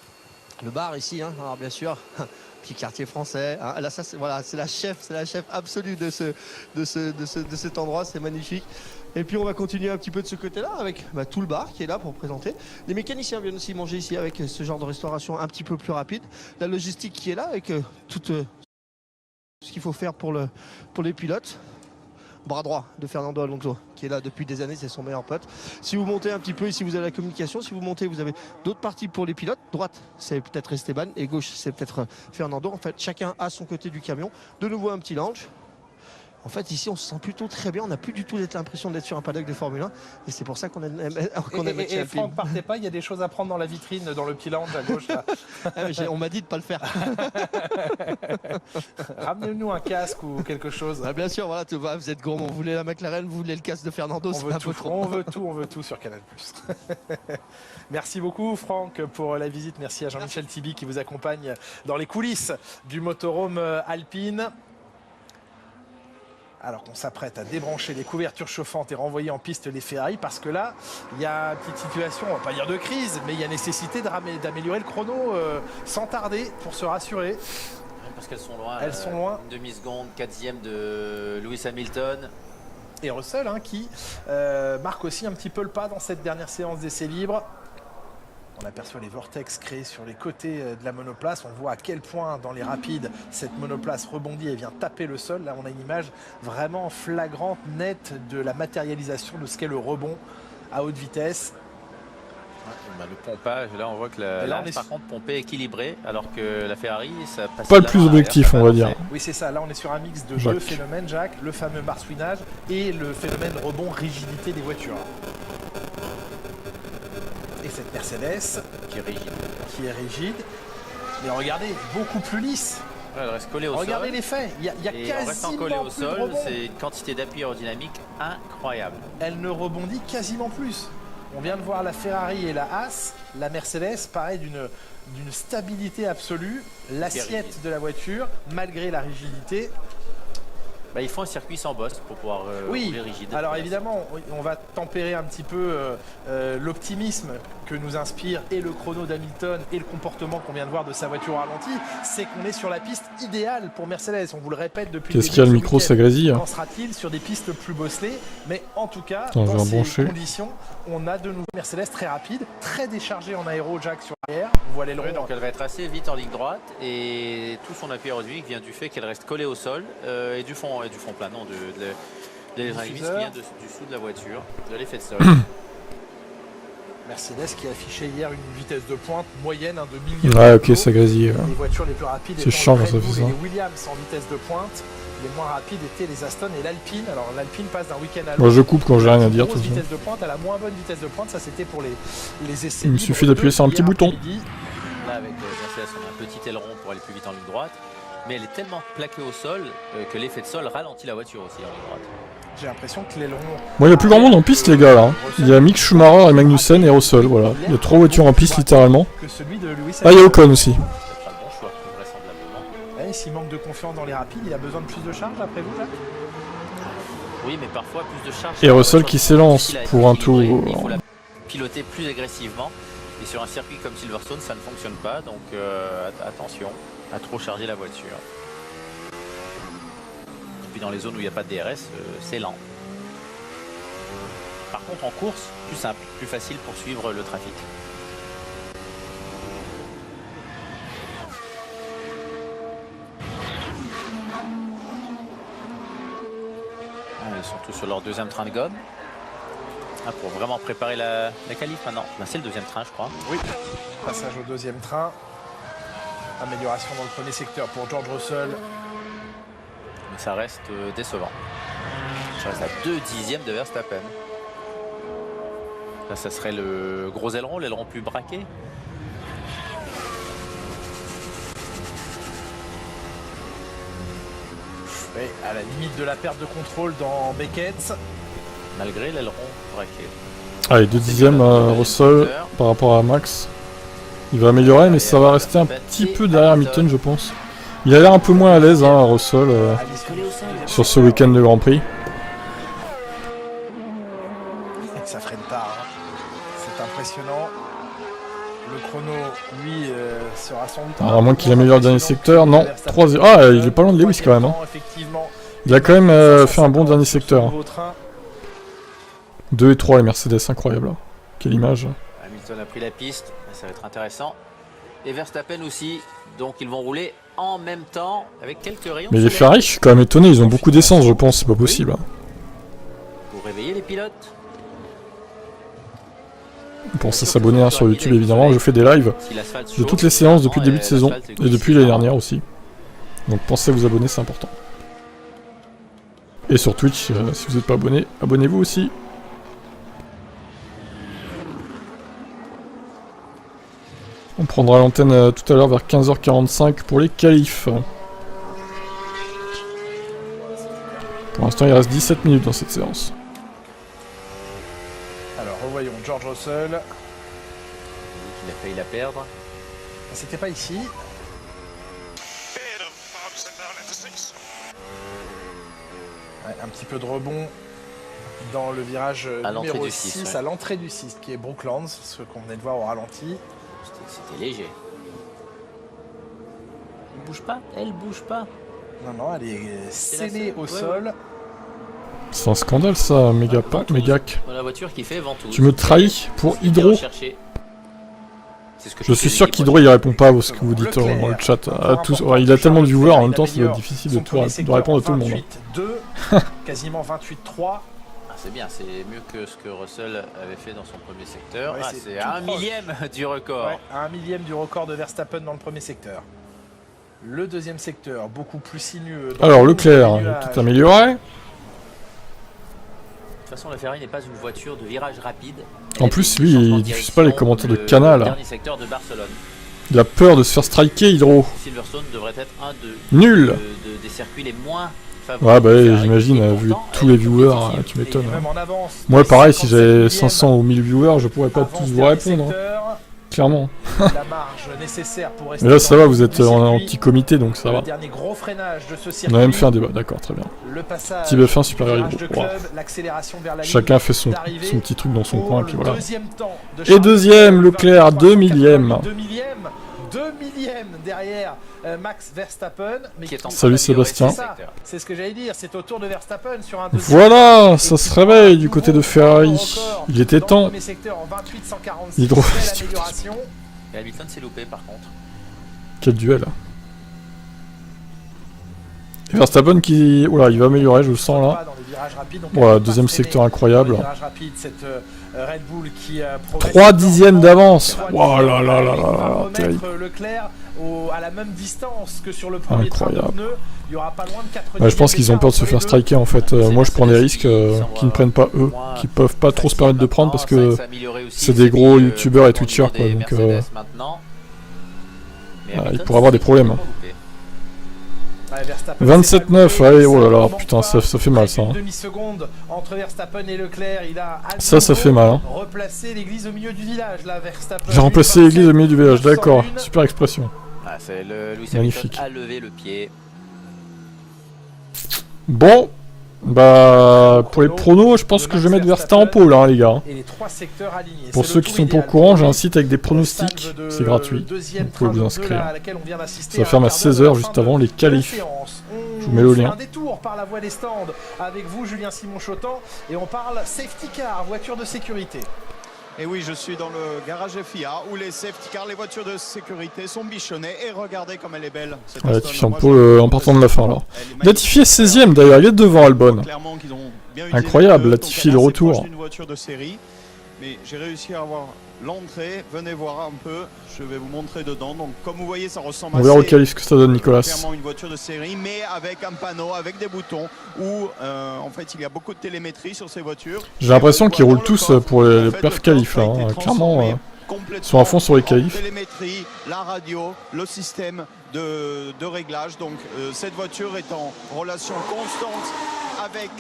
Le bar ici, hein, alors bien sûr. Petit quartier français. Hein. Là, ça, voilà, c'est la chef absolue de cet endroit. C'est magnifique. Et puis on va continuer un petit peu de ce côté-là avec tout le bar qui est là pour présenter. Les mécaniciens viennent aussi manger ici avec ce genre de restauration un petit peu plus rapide. La logistique qui est là avec tout ce qu'il faut faire pour les pilotes. Bras droit de Fernando Alonso qui est là depuis des années, c'est son meilleur pote. Si vous montez un petit peu ici vous avez la communication, si vous montez vous avez d'autres parties pour les pilotes. Droite c'est peut-être Esteban et gauche c'est peut-être Fernando. En fait chacun a son côté du camion. De nouveau un petit lounge. En fait ici on se sent plutôt très bien, on n'a plus du tout l'impression d'être sur un paddock de Formule 1 et c'est pour ça qu'on aime et Franck, partez pas, il y a des choses à prendre dans la vitrine, dans le petit lounge à gauche là. On m'a dit de pas le faire. Ramenez-nous un casque ou quelque chose. Bien sûr, voilà, vous êtes gourmand, vous voulez la McLaren, vous voulez le casque de Fernando, on veut tout sur Canal+. Merci beaucoup Franck pour la visite, merci à Jean-Michel Tibi qui vous accompagne dans les coulisses du motorhome Alpine. Alors qu'on s'apprête à débrancher les couvertures chauffantes et renvoyer en piste les Ferrari parce que là, il y a une petite situation, on va pas dire de crise, mais il y a nécessité d'améliorer le chrono sans tarder pour se rassurer. Parce qu'elles sont loin. Elles sont loin. Une demi-seconde, 4e de Lewis Hamilton. Et Russell qui marque aussi un petit peu le pas dans cette dernière séance d'essais libres. On aperçoit les vortex créés sur les côtés de la monoplace. On voit à quel point dans les rapides, cette monoplace rebondit et vient taper le sol. Là, on a une image vraiment flagrante, nette de la matérialisation de ce qu'est le rebond à haute vitesse. Le pompage, là on voit que par contre pompé équilibré alors que la Ferrari ça passe pas le plus objectif on va dire. Oui c'est ça, là on est sur un mix de deux phénomènes Jacques, le fameux marsouinage et le phénomène rebond rigidité des voitures. Et cette Mercedes qui est rigide, mais regardez, beaucoup plus lisse. Elle reste collée au sol. Regardez les faits, il y a quasiment en restant collée au plus de sol, rebond. c'est une quantité d'appui aérodynamique incroyable. Elle ne rebondit quasiment plus. On vient de voir la Ferrari et la Haas, la Mercedes paraît d'une stabilité absolue, l'assiette de la voiture, malgré la rigidité. Bah, il faut un circuit sans boss pour pouvoir rouler rigide. Alors évidemment, on va tempérer un petit peu l'optimisme que nous inspire et le chrono d'Hamilton et le comportement qu'on vient de voir de sa voiture au ralenti. C'est qu'on est sur la piste idéale pour Mercedes. On vous le répète depuis le début. Qu'est-ce qu'il y a, le micro, ça grésille? Qu'en sera-t-il sur des pistes plus bosselées? Mais en tout cas, attends, dans ces conditions, on a de nouveau Mercedes très rapide, très déchargé en aéro, Jack sur l'arrière. Vous voyez l'aileron. Donc elle va être assez vite en ligne droite et tout son appui aérodynamique vient du fait qu'elle reste collée au sol et du fond plat, non, de l'électronique qui vient du dessous de la voiture, de l'effet de sol. Mercedes qui a affiché hier une vitesse de pointe moyenne de 1000 Ouais, ok, ça grésille. Les voitures les plus rapides c'est chiant quand ça fait ça. Les Williams en vitesse de pointe, les moins rapides étaient les Aston et l'Alpine. Alors l'Alpine passe d'un week-end à l'autre. Moi je coupe quand j'ai rien à dire. Grosse vitesse de pointe à la moins bonne vitesse de pointe, ça c'était pour les essais. Il me suffit d'appuyer sur un petit bouton. Là avec Mercedes on a un petit aileron pour aller plus vite en ligne droite, mais elle est tellement plaquée au sol que l'effet de sol ralentit la voiture aussi en ligne droite. J'ai l'impression que l'aileron... Bon, il y a plus grand monde en piste, les gars, là. Il y a Mick Schumacher et Magnussen et Russell, voilà. Il y a 3 voitures en piste, littéralement. Ah, il y a Ocon aussi. S'il manque de confiance dans les rapides, il a besoin de plus de charge, après vous, Jacques? Oui, mais parfois plus de charge... Et Russell qui s'élance pour un tour... Il faut la piloter plus agressivement. Et sur un circuit comme Silverstone, ça ne fonctionne pas, donc attention à trop charger la voiture. Et puis dans les zones où il n'y a pas de DRS, c'est lent. Par contre en course, plus simple, plus facile pour suivre le trafic. Ils sont tous sur leur deuxième train de gomme. Ah, pour vraiment préparer la qualif maintenant. Ben, c'est le deuxième train, je crois. Oui, passage au deuxième train. Amélioration dans le premier secteur pour George Russell. Mais ça reste décevant. Ça reste à 2 dixièmes de Verstappen. Là, ça serait le gros aileron, l'aileron plus braqué. Oui, à la limite de la perte de contrôle dans Beckett. Malgré l'aileron braqué. Allez, 2 dixièmes Russell par rapport à Max. Il va améliorer, mais ça va rester un petit peu derrière Hamilton, je pense. Il a l'air un peu moins à l'aise, hein, Russell, sur ce week-end de Grand Prix. Ça freine tard, hein. C'est impressionnant. Le chrono, lui, sera sans doute... Alors, à moins qu'il améliore le dernier secteur. Non, 3... Ah, il est pas loin de Lewis quand même. Hein. Il a quand même fait un bon dernier secteur. Hein. 2 et 3 les Mercedes, incroyable. Hein. Quelle image. Hamilton a pris la piste, ça va être intéressant. Et Verstappen aussi, donc ils vont rouler en même temps avec quelques rayons. Mais les Ferrari, je suis quand même étonné, ils ont beaucoup d'essence, je pense, c'est pas possible. Hein. Pour réveiller les pilotes. Pensez à s'abonner hein, sur YouTube évidemment, je fais des lives de toutes les séances depuis le début de saison et depuis l'année dernière aussi. Donc pensez à vous abonner, c'est important. Et sur Twitch, si vous n'êtes pas abonné, abonnez-vous aussi. On prendra l'antenne tout à l'heure vers 15h45 pour les qualifs. Pour l'instant il reste 17 minutes dans cette séance. Alors revoyons George Russell. Il a failli la perdre. C'était pas ici. Ouais, un petit peu de rebond dans le virage numéro 6, ouais. À l'entrée du 6 qui est Brooklands, ce qu'on venait de voir au ralenti. C'était léger. Elle bouge pas, elle bouge pas. Non, non, elle est scellée au sol. Ouais. C'est un scandale ça, Mégac. La voiture qui fait ventouse. Tu me trahis pour Hydro. Je suis sûr qu'Hydro il répond pas à ce que vous dites dans le chat. À tous, ouais, il a tellement de viewers en même temps, ça doit être difficile de répondre à tout le monde. 28-2, quasiment 28-3. C'est bien, c'est mieux que ce que Russell avait fait dans son premier secteur. Ouais, c'est à 1 millième du record. Ouais, à 1 millième du record de Verstappen dans le premier secteur. Le deuxième secteur, beaucoup plus sinueux. Alors Leclerc, tout amélioré. De toute façon, la Ferrari n'est pas une voiture de virage rapide. En plus, lui, il diffuse pas les commentaires de Canal. Dernier secteur de Barcelone. Il a peur de se faire striker, Hydro. Silverstone devrait être un Nul. des circuits les moins... Ouais bah j'imagine, vu tous les viewers, tu m'étonnes. Moi pareil, si j'avais 500 ou 1000 viewers, je pourrais pas tous vous répondre. Clairement. La marge nécessaire pour rester mais là, ça va, vous êtes en petit comité, donc ça va. Le dernier gros freinage de ce circuit. On a même fait un débat, d'accord, très bien. Le passage petit F1 supérieur de hydro. club, l'accélération vers la Chacun fait son petit truc dans son coin, et puis voilà. De et deuxième, Leclerc, 2 millièmes. 2 millièmes derrière Max Verstappen. Mais salut Sébastien. C'est ce que j'allais dire, c'est au tour de Verstappen sur un deuxième. Voilà, ça se réveille du côté de Ferrari. Il était temps. Hydro. Et Hamilton s'est loupé par contre. Quel duel. Et Verstappen qui... Oula, il va améliorer, je le sens là. Voilà, deuxième secteur incroyable. 3 dixièmes d'avance. Oh là là là là, terrible. Leclerc à la même distance que sur le premier incroyable. Il y aura pas loin de 4 ouais, je pense qu'ils ont peur de se faire striker en fait. Moi je prends des risques qu'ils ne prennent pas eux, qui peuvent pas trop se permettre de prendre parce que c'est des gros youtubeurs et twitchers quoi. Donc ils pourraient avoir des problèmes. 27-9, allez, oh là là, putain, ça fait mal ça. Hein. Ça fait mal. Hein. J'ai remplacé l'église au milieu du village, d'accord, super expression. Ah, c'est Lewis magnifique. Hamilton a levé le pied. Bon, bah pour les pronos, je pense que je vais mettre Verstappen en pôle, hein, les gars. Pour ceux qui sont pas au courant, j'ai un site avec des pronostics, c'est gratuit, vous pouvez vous inscrire. Ça ferme à 16h juste avant les qualifs. Je vous mets le lien. Un détour par la voie des stands avec vous, Julien Simon-Chotan, et on parle safety car, voiture de sécurité. Et oui, je suis dans le garage FIA où les safety cars, les voitures de sécurité sont bichonnées. Et regardez comme elle est belle. Latifi en pôle en partant de la fin alors. Latifi est 16ème d'ailleurs, il est devant Albon. Incroyable, Latifi le retour. Mais j'ai réussi à avoir l'entrée. Venez voir un peu. Je vais vous montrer dedans. Donc, comme vous voyez, ça ressemble on verra au qualif que ça donne, Nicolas. Clairement une voiture de série, mais avec un panneau, avec des boutons où en fait il y a beaucoup de télémétrie sur ces voitures. J'ai l'impression qu'ils roulent tous pour les perf qualifs là. Hein. Clairement, ils sont à fond sur les qualifs. Télémétrie, la radio, le système de réglage. Donc cette voiture est en relation constante avec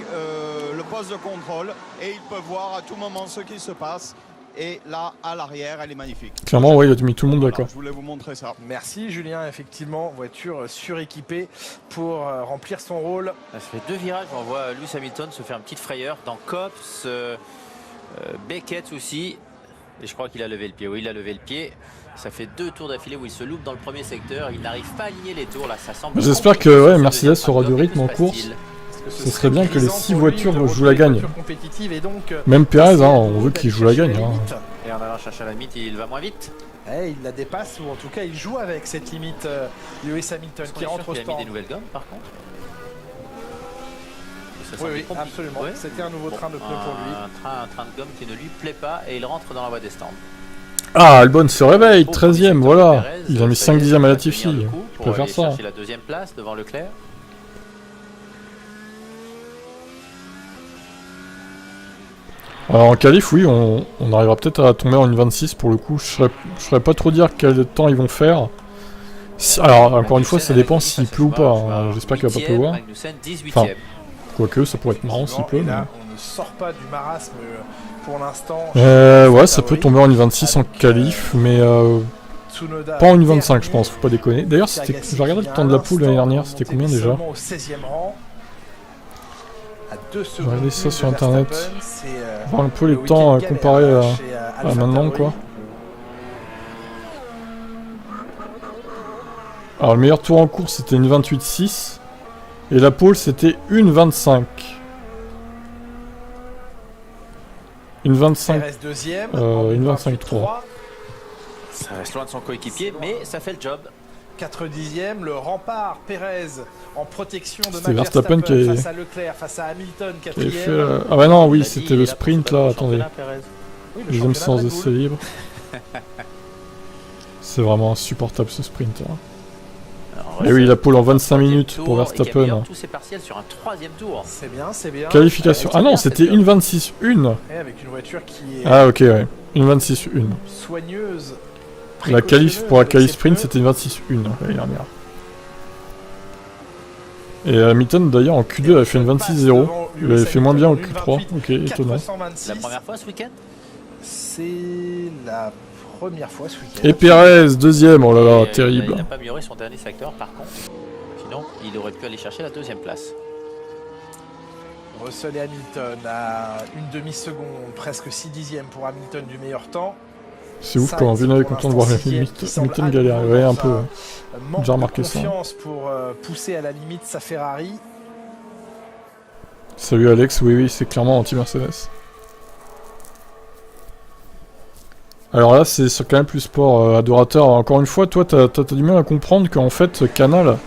le poste de contrôle et ils peuvent voir à tout moment ce qui se passe. Et là, à l'arrière, elle est magnifique. Clairement, ouais, il a mis tout le monde d'accord. Je voulais vous montrer ça. Merci Julien, effectivement, voiture suréquipée pour remplir son rôle. Ça fait 2 virages, on voit Lewis Hamilton se faire une petite frayeur dans Copse, Beckett aussi. Et je crois qu'il a levé le pied. Oui, il a levé le pied. Ça fait 2 tours d'affilée où il se loupe dans le premier secteur. Il n'arrive pas à aligner les tours. Là, ça semble. J'espère que ouais, Mercedes aura du rythme en course. Ce serait bien que les 6 voitures jouent la gagne. Même Perez, hein, on veut qu'il joue la gagne. Hein. Et en allant chercher la limite, il va moins vite. Il la dépasse, ou en tout cas il joue avec cette limite Lewis Hamilton qui rentre au stand. Il a mis des nouvelles gommes par contre. Oui, absolument. Ouais. C'était un nouveau train de pneus pour lui. Un train de gomme qui ne lui plaît pas et il rentre dans la voie des stands. Ah, Albon se réveille, 13ème, voilà. Il a mis 5 dixièmes à Latifi. Il peut faire ça. Il a la 2ème place devant Leclerc. Alors en qualif, oui, on arrivera peut-être à tomber en une 26 pour le coup. Je saurais pas trop dire quel temps ils vont faire. Alors encore une fois, ça dépend s'il pleut ou pas. Hein. J'espère qu'il va pas pleuvoir. Enfin, quoique, ça pourrait être marrant s'il pleut. Mais... On ne sort pas du marasme pour l'instant. Ouais, ça peut tomber en une 26 en qualif, mais pas en une 25, je pense. Faut pas déconner. D'ailleurs, j'ai regardé le temps de la poule l'année dernière. C'était combien déjà? Au 16e rang. J'ai regardé ça sur internet, voir un peu les temps comparés à maintenant quoi. Alors le meilleur tour en course c'était une 28.6 et la pole c'était une 25. Une 25. Une 25.3. Ça reste loin de son coéquipier mais ça fait le job. 4 dixièmes, le rempart Perez en protection de Max Verstappen face à Leclerc, face à Hamilton, 4ème. Ah bah non, oui, c'était le sprint là, attendez. Deuxième sens d'essai libre. C'est vraiment insupportable ce sprint là. Et oui, la pole en 25 minutes pour Verstappen. Tous ses partiels sur un 3ème tour. C'est bien, c'est bien. Qualification. Ah non, c'était une 26.1. Avec une voiture qui est... Ah ok, ouais. Une 26.1. Soigneuse. La qualif pour la qualif sprint c'était une 26.1 l'année dernière. Et Hamilton d'ailleurs en Q2 avait fait une 26.0. Il avait fait moins bien au Q3. Ok, étonnant. La première fois ce week-end? C'est la première fois ce week-end. Et Perez, deuxième, oh là là, terrible. Il n'a pas amélioré son dernier secteur par contre. Sinon, il aurait pu aller chercher la deuxième place. Russell et Hamilton à une demi-seconde, presque 6 dixièmes pour Hamilton du meilleur temps. C'est ouf quand Villeneuve est content de voir Hamilton galérer, ouais, un peu. J'ai remarqué ça. Confiance pour pousser à la limite sa Ferrari. Salut Alex, oui, c'est clairement anti-Mercedes. Alors là, c'est sur Canal Plus Sport, adorateur. Encore une fois, toi, t'as du mal à comprendre qu'en fait, Canal,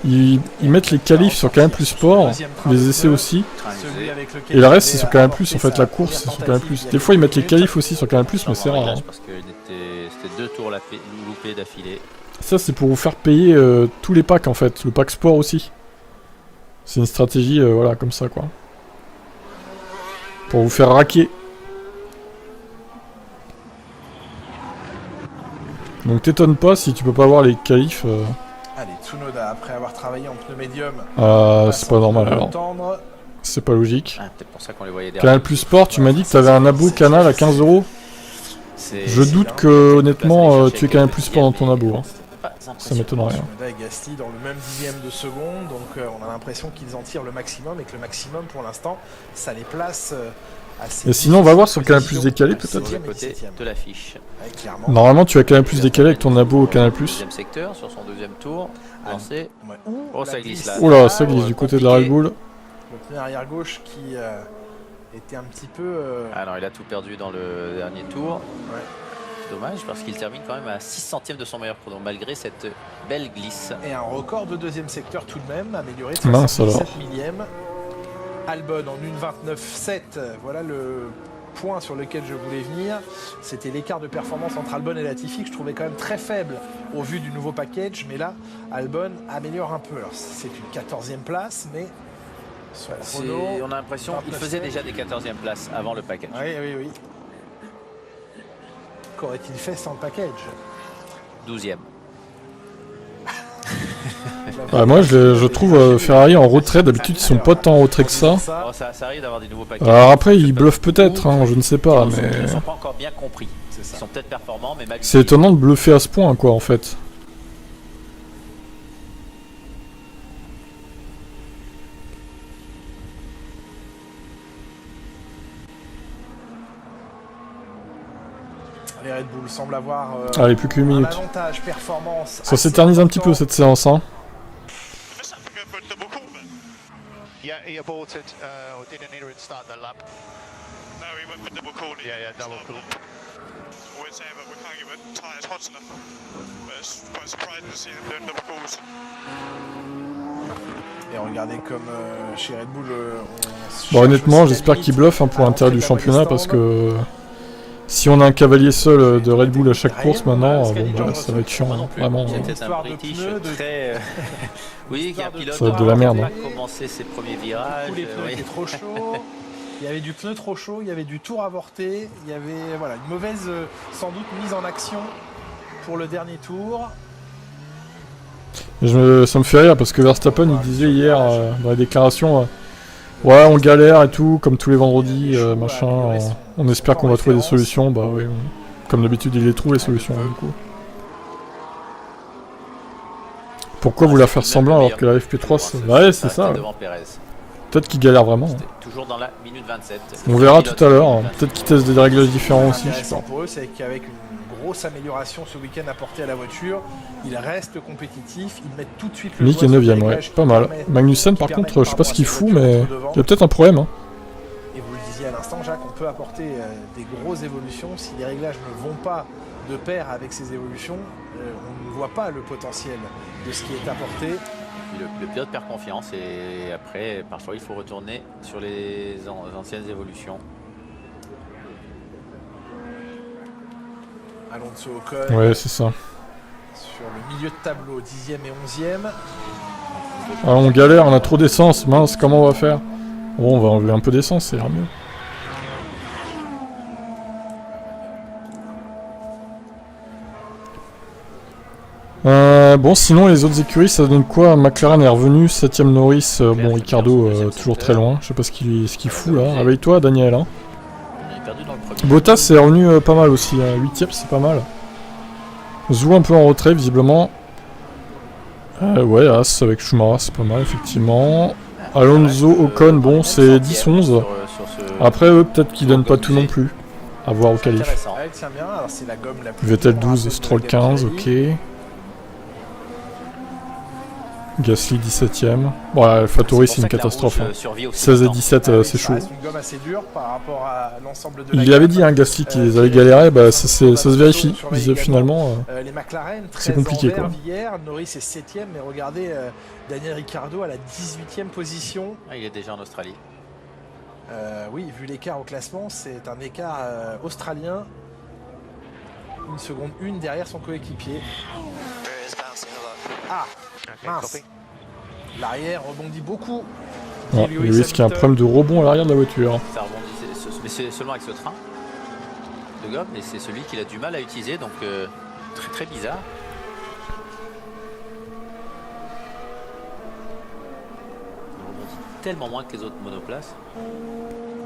ils mettent les qualifs sur Canal Plus Sport, les essais aussi. Et le reste, c'est sur Canal Plus, en fait, la course, c'est sur Canal Plus. Des fois, ils mettent les qualifs aussi sur Canal Plus, mais c'est rare. Parce que c'était 2 tours loupés d'affilée. Ça, c'est pour vous faire payer tous les packs, en fait. Le pack sport aussi. C'est une stratégie, voilà, comme ça, quoi. Pour vous faire raquer. Donc t'étonnes pas si tu peux pas avoir les qualifs. Allez, Tsunoda, après avoir travaillé en pneu médium. C'est pas normal alors. C'est pas logique. Peut-être pour ça qu'on les voyait derrière. Canal Plus Sport, tu m'as dit que t'avais un abo Canal à 15 €. Je doute que honnêtement tu aies Canal Plus Sport dans ton abo. Hein. Ça m'étonnerait. Tsunoda et Gasly dans le même dixième de seconde, donc on a l'impression qu'ils en tirent le maximum et que le maximum pour l'instant, ça les place. Et sinon, on va voir sur Canal Plus décalé peut-être. Côté de l'affiche. Normalement, tu as Canal Plus décalé avec ton abo Canal Plus. Deuxième secteur sur son deuxième tour. Lancé. Oh, ça glisse là. Oula, ça glisse du côté de la Red Bull. Le pneu arrière gauche qui était un petit peu. Alors, il a tout perdu dans le dernier tour. Ouais. Dommage parce qu'il termine quand même à 6 centièmes de son meilleur chrono malgré cette belle glisse. Et un record de deuxième secteur tout de même, amélioré de 77 millième. Albon en 1.29.7, voilà le point sur lequel je voulais venir. C'était l'écart de performance entre Albon et Latifi que je trouvais quand même très faible au vu du nouveau package. Mais là, Albon améliore un peu. Alors c'est une 14e place, mais son chrono... On a l'impression qu'il faisait déjà des 14e places avant le package. Oui. Qu'aurait-il fait sans le package? 12e. Moi je trouve Ferrari en retrait, d'habitude ils sont pas tant en retrait que ça. Oh, ça arrive d'avoir des nouveaux packages. Alors après ils bluffent peut-être, hein, je ne sais pas, mais... Ils ne sont pas encore bien compris. Ils sont peut-être performants, mais malgré... C'est étonnant de bluffer à ce point quoi en fait. Les Red Bull semblent avoir allez, plus qu'une minute. Un avantage performance. Ça s'éternise un petit peu cette séance, hein. Et regardez comme chez Red Bull bon honnêtement j'espère qu'ils bluffent hein, pour l'intérêt du championnat parce que si on a un cavalier seul de Red Bull à chaque course maintenant, bon, ça va être chiant, hein, vraiment. Il y a peut-être un British très... oui, qui est un pilote ça va être de la merde. Qui a commencé ses premiers virages. Tous les pneus étaient trop chauds. Il y avait du pneu trop chaud, il y avait du tour avorté, il y avait voilà, une mauvaise sans doute mise en action pour le dernier tour. Ça me fait rire parce que Verstappen il disait hier dans les déclarations ouais on galère et tout comme tous les vendredis machin on espère qu'on va trouver des solutions bah oui comme d'habitude il les trouve les solutions du coup. Pourquoi vous la faire semblant alors que la FP3 ouais c'est ça ouais. Peut-être qu'il galère vraiment. Toujours dans la minute 27. On verra tout à l'heure, peut-être qu'ils testent des réglages différents aussi. Je sais pas. Pour eux c'est qu'avec une grosse amélioration ce week-end apportée à la voiture, ils restent compétitifs, ils mettent tout de suite le Mick est 9ème, ouais, pas mal. Magnussen par contre, je sais pas ce qu'il fout, mais il y a peut-être un problème. Hein. Et vous le disiez à l'instant, Jacques, on peut apporter des grosses évolutions. Si les réglages ne vont pas de pair avec ces évolutions, on ne voit pas le potentiel de ce qui est apporté. Le pilote perd confiance et après, parfois, il faut retourner sur les anciennes évolutions. Alonso Ocon. Ouais, c'est ça. Sur le milieu de tableau, 10e et 11e. Ah, on galère, on a trop d'essence, mince, comment on va faire? Bon, on va enlever un peu d'essence, ça ira mieux. Bon, sinon les autres écuries, ça donne quoi? McLaren est revenu, 7ème Norris, bon, Ricardo toujours très loin, je sais pas ce qu'il fout là. Réveille-toi, Daniel. Hein. Il est perdu dans le premier. Bottas c'est revenu pas mal aussi, 8ème c'est pas mal. Zou un peu en retrait visiblement. Ouais, As avec Schumacher c'est pas mal effectivement. Alonso, Ocon, bon c'est 10-11. Après eux peut-être qu'ils donnent pas tout non plus. À voir au qualif. Ouais, tiens bien. Alors, c'est la gomme la plus Vettel 12, Stroll 15, ok. Gasly 17ème. Bon, AlphaTauri c'est une catastrophe. Hein. 16 et 17, c'est chaud. C'est une gomme assez dure par rapport à l'ensemble de Il avait dit, hein, Gasly, qu'ils allaient galérer, bah, ça se vérifie. Finalement, les McLaren, c'est compliqué. Quoi. Hier, Norris est 7ème, mais regardez Daniel Ricciardo à la 18ème position. Ah, il est déjà en Australie. Oui, vu l'écart au classement, c'est un écart australien. 1 seconde 1 derrière son coéquipier. Ah, mince. L'arrière rebondit beaucoup. Ouais, Lewis qui a un problème de rebond à l'arrière de la voiture. Ça rebondit, mais c'est seulement avec ce train de gomme, et c'est celui qu'il a du mal à utiliser, donc très très bizarre. Il rebondit tellement moins que les autres monoplaces.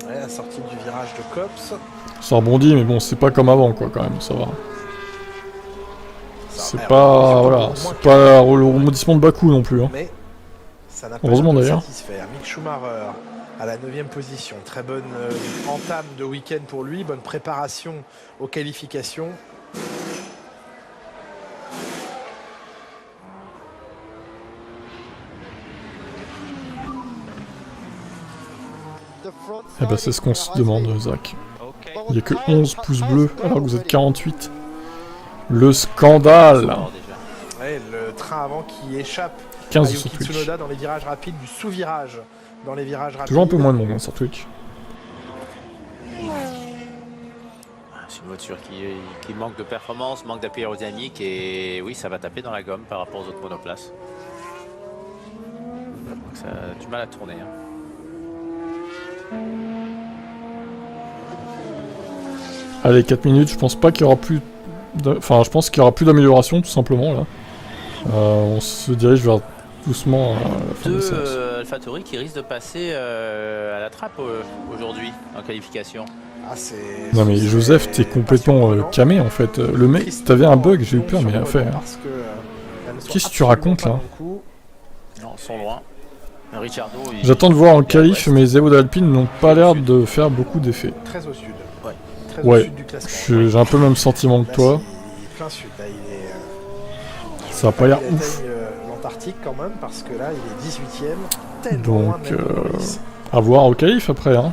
Ouais, la sortie du virage de Copse. Ça rebondit, mais bon, c'est pas comme avant, quoi, quand même, ça va. C'est pas, voilà, c'est pas le rebondissement de Bakou non plus. Hein. Mais ça n'a pas heureusement d'ailleurs. Mick Schumacher à la 9ème position. Très bonne entame de week-end pour lui, bonne préparation aux qualifications. Eh ben c'est ce qu'on se demande, Zach. Il n'y a que 11 pouces bleus alors que vous êtes 48. Le scandale. Ouais, le train avant qui échappe 15 à sur Yuki Twitch. Tsunoda dans les virages rapides, du sous-virage dans les virages rapides. Toujours un peu moins de monde hein, sur Twitch. C'est une voiture qui manque de performance, manque d'appui aérodynamique, et oui, ça va taper dans la gomme par rapport aux autres monoplaces. Donc ça a du mal à tourner. Hein. Allez, 4 minutes, je pense pas qu'il y aura plus... Enfin, je pense qu'il y aura plus d'amélioration, tout simplement, là. On se dirige vers doucement la fin de la séance. AlphaTauri qui risque de passer à la trappe aujourd'hui, en qualification. Ah, non mais Joseph, t'es complètement camé, en fait. Le mec, t'avais un bug, j'ai eu peur, mais à faire. Qu'est-ce que tu racontes, là? Non, ils sont loin. Ricciardo, j'attends de voir en qualif, mais les Evo d'Alpine n'ont pas l'air de faire beaucoup d'effet. Très au sud. Ouais, j'ai un peu le même sentiment que toi. Plein sud, là, ça a pas l'air ouf. L'Antarctique quand même, parce que là, il est 18ème. Donc, à voir au qualif après. Hein.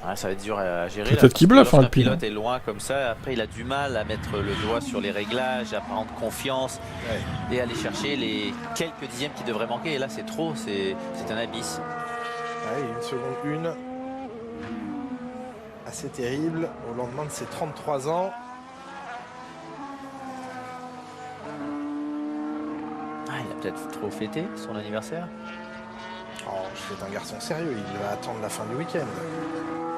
Ah, ça va être dur à gérer. Peut-être qu'il bluffe, hein, le pilote est loin comme ça. Après, il a du mal à mettre le doigt sur les réglages, à prendre confiance et aller chercher les quelques dixièmes qui devraient manquer. Et là, c'est trop, c'est un abysse. Ouais, 1 seconde 1. Assez terrible au lendemain de ses 33 ans. Ah, il a peut-être trop fêté son anniversaire. Oh, c'est un garçon sérieux, il va attendre la fin du week-end.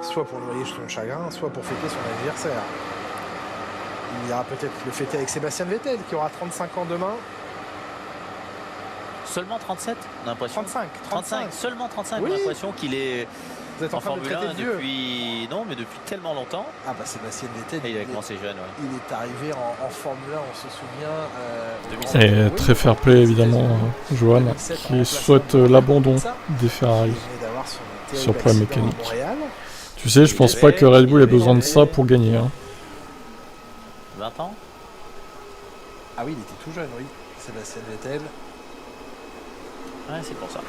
Soit pour noyer son chagrin, soit pour fêter son anniversaire. Il ira peut-être le fêter avec Sébastien Vettel, qui aura 35 ans demain. Seulement 37 on a l'impression. 35, seulement 35, oui. on a l'impression qu'il est... Vous êtes en train de Formule 1 vieux. depuis... Non, mais depuis tellement longtemps. Ah bah Sébastien Vettel, il a commencé jeune, ouais. Il est arrivé en Formule 1, on se souvient... Et très fair play évidemment, Johan, qui souhaite l'abandon des Ferrari sur problème mécanique. Tu sais, je pense pas que Red Bull ait besoin de ça pour gagner. Hein. 20 ans. Ah oui, il était tout jeune, oui, Sébastien Vettel. Ouais, c'est pour ça.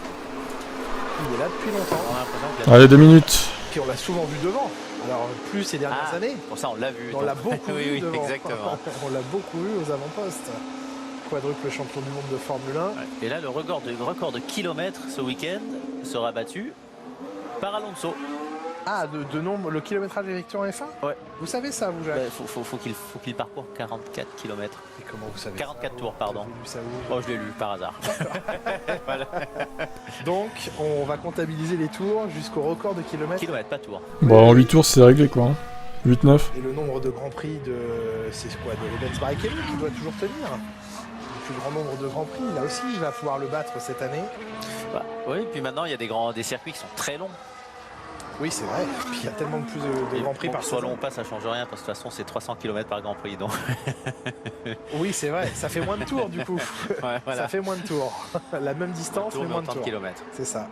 Il est là depuis longtemps. Allez, 2 minutes. Puis on l'a souvent vu devant. Alors plus ces dernières années. Pour ça on l'a vu. On l'a beaucoup vu oui, devant. Exactement. On l'a beaucoup vu aux avant-postes. Quadruple champion du monde de Formule 1. Ouais. Et là le record de kilomètres ce week-end sera battu par Alonso. Ah, de nombre, le kilométrage effectué en F1 ? Ouais. Vous savez ça, vous, Jacques ? Faut qu'il parcourt 44 km. Et comment vous savez 44 ça, tours, pardon. Ça, oh, je l'ai lu par hasard. Voilà. Donc, on va comptabiliser les tours jusqu'au record de kilomètres. Kilomètres, pas tours. Bon, en 8 tours, c'est réglé, quoi. 8-9. Et le nombre de grands prix de... C'est quoi ? De Rubens Barrichello qui doit toujours tenir. Le plus grand nombre de grands prix, là aussi, il va pouvoir le battre cette année. Bah, oui, puis maintenant, il y a des circuits qui sont très longs. Oui, c'est vrai. Puis il y a tellement plus de Grand Prix par soit saison. long ou pas, ça change rien parce que de toute façon, c'est 300 km par Grand Prix. Donc. Oui, c'est vrai. Ça fait moins de tours du coup. Ouais, voilà. Ça fait moins de tours. La même distance, mais moins de tours. Kilomètres. C'est ça.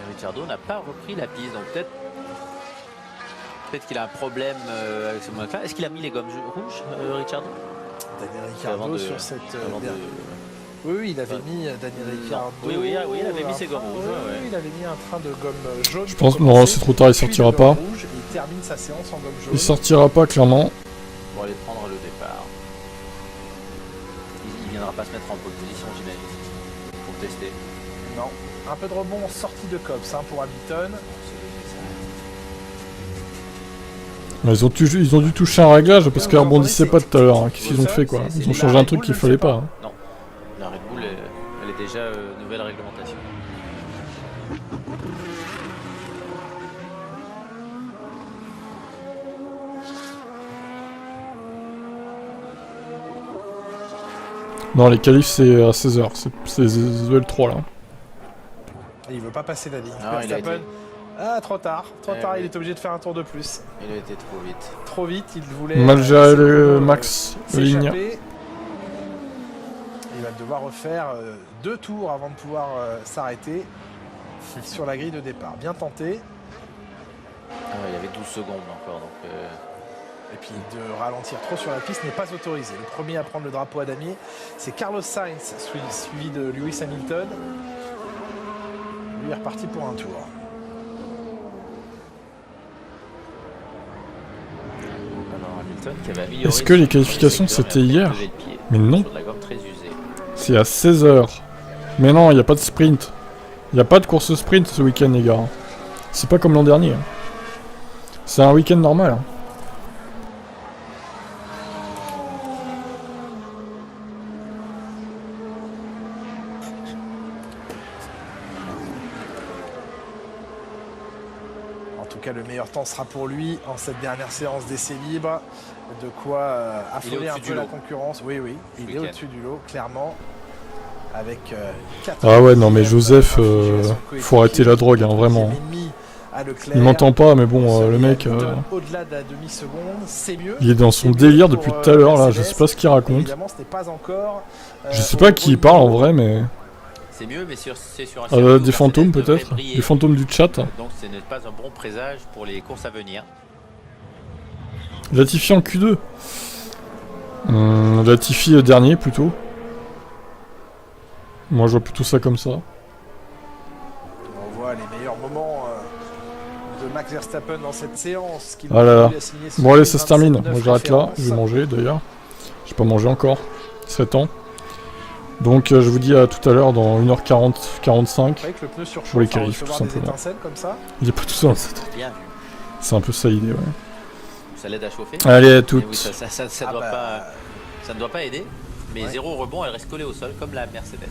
Ricciardo n'a pas repris la piste, donc peut-être qu'il a un problème avec ce moment-là. Est-ce qu'il a mis les gommes rouges, Ricciardo? Daniel Ricciardo sur cette... Oui, il avait mis Daniel Ricciardo. Oui, il avait mis ses gommes rouges. Oui, il avait mis un train de gomme jaune. Je pense non, c'est trop tard, il sortira pas. Rouge, et il termine sa séance en gomme jaune. Il sortira pas, clairement. Pour aller prendre le départ. Il viendra pas se mettre en pole position, j'imagine, pour tester. Non. Un peu de rebond en sortie de Cops pour Hamilton. Ils ont dû toucher un réglage parce qu'elle rebondissait pas tout à l'heure. Qu'est-ce qu'ils ont fait quoi? Ils ont changé un truc qu'il fallait pas. Non, la Red Bull elle est déjà nouvelle réglementation. Non, les qualifs c'est à 16h. C'est L3 là. Il veut pas passer la ligne. Non, Verstappen. Ah, trop tard. Il est obligé de faire un tour de plus. Il a été trop vite. Trop vite, il voulait... Mal géré le Max ligne. Il va devoir refaire 2 tours avant de pouvoir s'arrêter sur la grille de départ. Bien tenté. Il y avait 12 secondes encore. Donc, Et puis de ralentir trop sur la piste n'est pas autorisé. Le premier à prendre le drapeau à damier, c'est Carlos Sainz, suivi de Lewis Hamilton. Lui est reparti pour un tour. Est-ce que les qualifications c'était hier? Mais non. C'est à 16h. Mais non, il n'y a pas de sprint. Il n'y a pas de course sprint ce week-end les gars. C'est pas comme l'an dernier. C'est un week-end normal. En tout cas, le meilleur temps sera pour lui en cette dernière séance d'essai libre. De quoi affoler un peu la concurrence. Oui, il est au-dessus du lot, clairement. Avec 4. Ah ouais, non mais Joseph, faut arrêter la drogue, hein, vraiment. Il m'entend pas, mais bon, le mec... Au-delà de la demi-seconde, c'est mieux. Il est dans son délire depuis tout à l'heure, là, je sais pas ce qu'il raconte. Je sais pas qui il parle en vrai, mais... C'est mieux, mais c'est sur un des fantômes peut-être, des fantômes du chat. Donc ce n'est pas un bon présage pour les courses à venir. Latifi en Q2. Latifi dernier plutôt. Moi je vois plutôt ça comme ça. On voit les meilleurs moments de Max Verstappen dans cette séance. Ah là là. Bon allez, ça se termine. Moi j'arrête là, je vais manger d'ailleurs. J'ai pas mangé encore. 7 ans. Donc je vous dis à tout à l'heure dans 1h40, 45 pour les qualifs tout simplement. Il est pas tout seul. C'est un peu ça l'idée, ouais. Ça l'aide à chauffer. Allez à toutes. Oui, ça ne doit pas aider, mais 0 rebond, elle reste collée au sol comme la Mercedes.